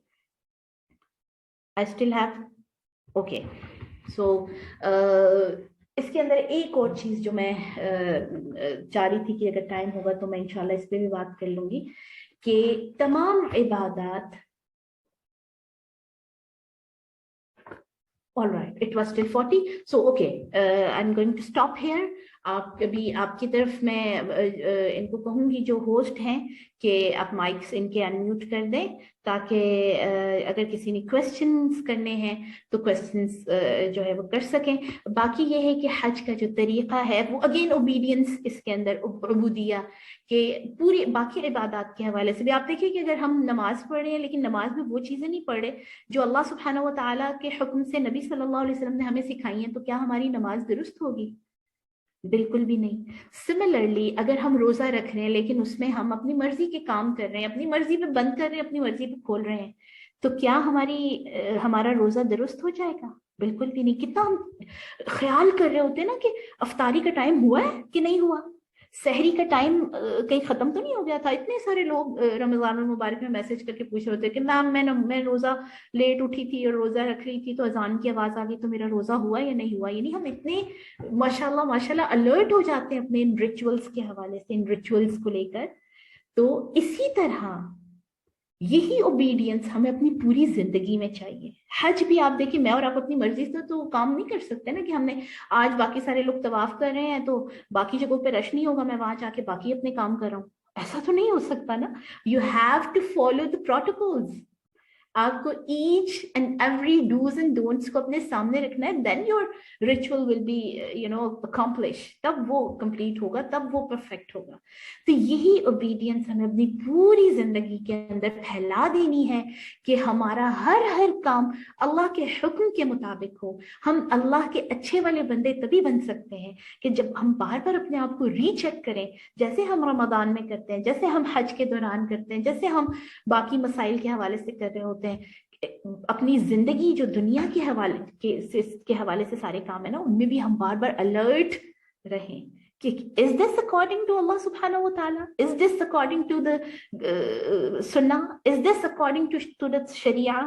I still have okay so اس کے اندر ایک اور چیز جو میں چاہ رہی تھی کہ اگر ٹائم ہوگا تو میں انشاءاللہ اس پہ بھی بات کر لوں گی کہ تمام عبادات all right it was till 40 so okay I'm going to stop here۔ آپ ابھی آپ کی طرف میں ان کو کہوں گی جو ہوسٹ ہیں کہ آپ مائکس ان کے انمیوٹ کر دیں تاکہ اگر کسی نے کویسچنز کرنے ہیں تو کویسچنز جو ہے وہ کر سکیں۔ باقی یہ ہے کہ حج کا جو طریقہ ہے وہ اگین اوبیڈینس اس کے اندر عبودیہ کہ پوری باقی عبادات کے حوالے سے بھی آپ دیکھیں کہ اگر ہم نماز پڑھ رہے ہیں لیکن نماز میں وہ چیزیں نہیں پڑھ رہے جو اللہ سبحانہ و تعالیٰ کے حکم سے نبی صلی اللہ علیہ وسلم نے ہمیں سکھائی ہیں، تو کیا ہماری نماز درست ہوگی؟ بالکل بھی نہیں۔ سملرلی اگر ہم روزہ رکھ رہے ہیں لیکن اس میں ہم اپنی مرضی کے کام کر رہے ہیں، اپنی مرضی پہ بند کر رہے ہیں، اپنی مرضی پہ کھول رہے ہیں، تو کیا ہمارا روزہ درست ہو جائے گا؟ بالکل بھی نہیں۔ کتنا ہم خیال کر رہے ہوتے ہیں نا کہ افطاری کا ٹائم ہوا ہے کہ نہیں ہوا، سحری کا ٹائم کہیں ختم تو نہیں ہو گیا تھا۔ اتنے سارے لوگ رمضان المبارک میں میسج کر کے پوچھ رہے ہوتے کہ میم میں روزہ لیٹ اٹھی تھی اور روزہ رکھ رہی تھی تو اذان کی آواز آ گئی تو میرا روزہ ہوا یا نہیں ہوا۔ یعنی ہم اتنے ماشاءاللہ الرٹ ہو جاتے ہیں اپنے ان ریچولز کے حوالے سے، ان ریچولز کو لے کر۔ تو اسی طرح یہی اوبیڈینس ہمیں اپنی پوری زندگی میں چاہیے۔ حج بھی آپ دیکھیں میں اور آپ اپنی مرضی سے تو کام نہیں کر سکتے نا کہ ہم نے آج باقی سارے لوگ طواف کر رہے ہیں تو باقی جگہوں پہ رش نہیں ہوگا، میں وہاں جا کے باقی اپنے کام کر رہا ہوں، ایسا تو نہیں ہو سکتا نا۔ You have to follow the protocols. آپ کو each and every dos and don'ts کو اپنے سامنے رکھنا ہے، then your ritual will be accomplish, تب وہ کمپلیٹ ہوگا، تب وہ پرفیکٹ ہوگا۔ تو یہی اوبیڈینس ہمیں اپنی پوری زندگی کے اندر پھیلا دینی ہے کہ ہمارا ہر کام اللہ کے حکم کے مطابق ہو۔ ہم اللہ کے اچھے والے بندے تبھی بن سکتے ہیں کہ جب ہم بار بار اپنے آپ کو ری چیک کریں، جیسے ہم رمضان میں کرتے ہیں، جیسے ہم حج کے دوران کرتے ہیں، جیسے ہم باقی مسائل کے حوالے سے کر رہے ہوتے ہیں، اپنی زندگی جو دنیا کے حوالے سے سارے کام ہے نا، ان میں بھی ہم بار بار الرٹ رہیں کہ is this according to Allah subhanahu wa ta'ala, is this according to the sunnah, is this according to the sharia۔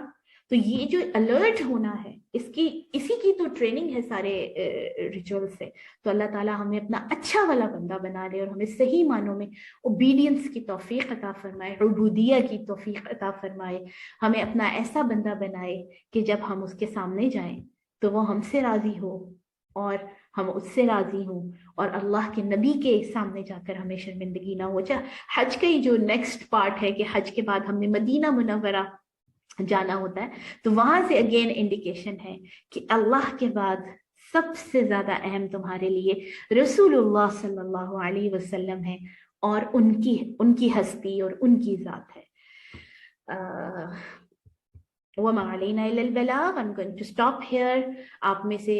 تو یہ جو الرٹ ہونا ہے اسی کی تو ٹریننگ ہے سارے ریچول سے۔ تو اللہ تعالیٰ ہمیں اپنا اچھا والا بندہ بنا لے اور ہمیں صحیح معنوں میں اوبیڈینس کی توفیق عطا فرمائے، عبودیہ کی توفیق عطا فرمائے، ہمیں اپنا ایسا بندہ بنائے کہ جب ہم اس کے سامنے جائیں تو وہ ہم سے راضی ہو اور ہم اس سے راضی ہوں، اور اللہ کے نبی کے سامنے جا کر ہمیں شرمندگی نہ ہو۔ حج کا ہی جو نیکسٹ پارٹ ہے کہ حج کے بعد ہم نے مدینہ منورہ جانا ہوتا ہے، تو وہاں سے اگین انڈیکیشن ہے کہ اللہ کے بعد سب سے زیادہ اہم تمہارے لیے رسول اللہ صلی اللہ علیہ وسلم ہے اور ان کی ہستی اور ان کی ذات ہے۔ وَمَا عَلَيْنَا إِلَّا الْبَلَاغُ۔ I'm going to stop here۔ آپ میں سے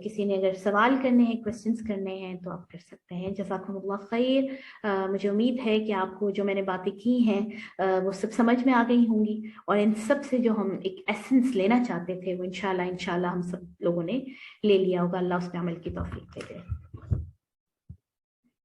کسی نے اگر سوال کرنے ہیں، کویسچنس کرنے ہیں تو آپ کر سکتے ہیں۔ جزاکم اللہ خیر۔ مجھے امید ہے کہ آپ کو جو میں نے باتیں کی ہیں وہ سب سمجھ میں آ گئی ہوں گی، اور ان سب سے جو ہم ایک ایسنس لینا چاہتے تھے وہ انشاءاللہ ہم سب لوگوں نے لے لیا ہوگا۔ اللہ اس پہ عمل کی توفیق دے۔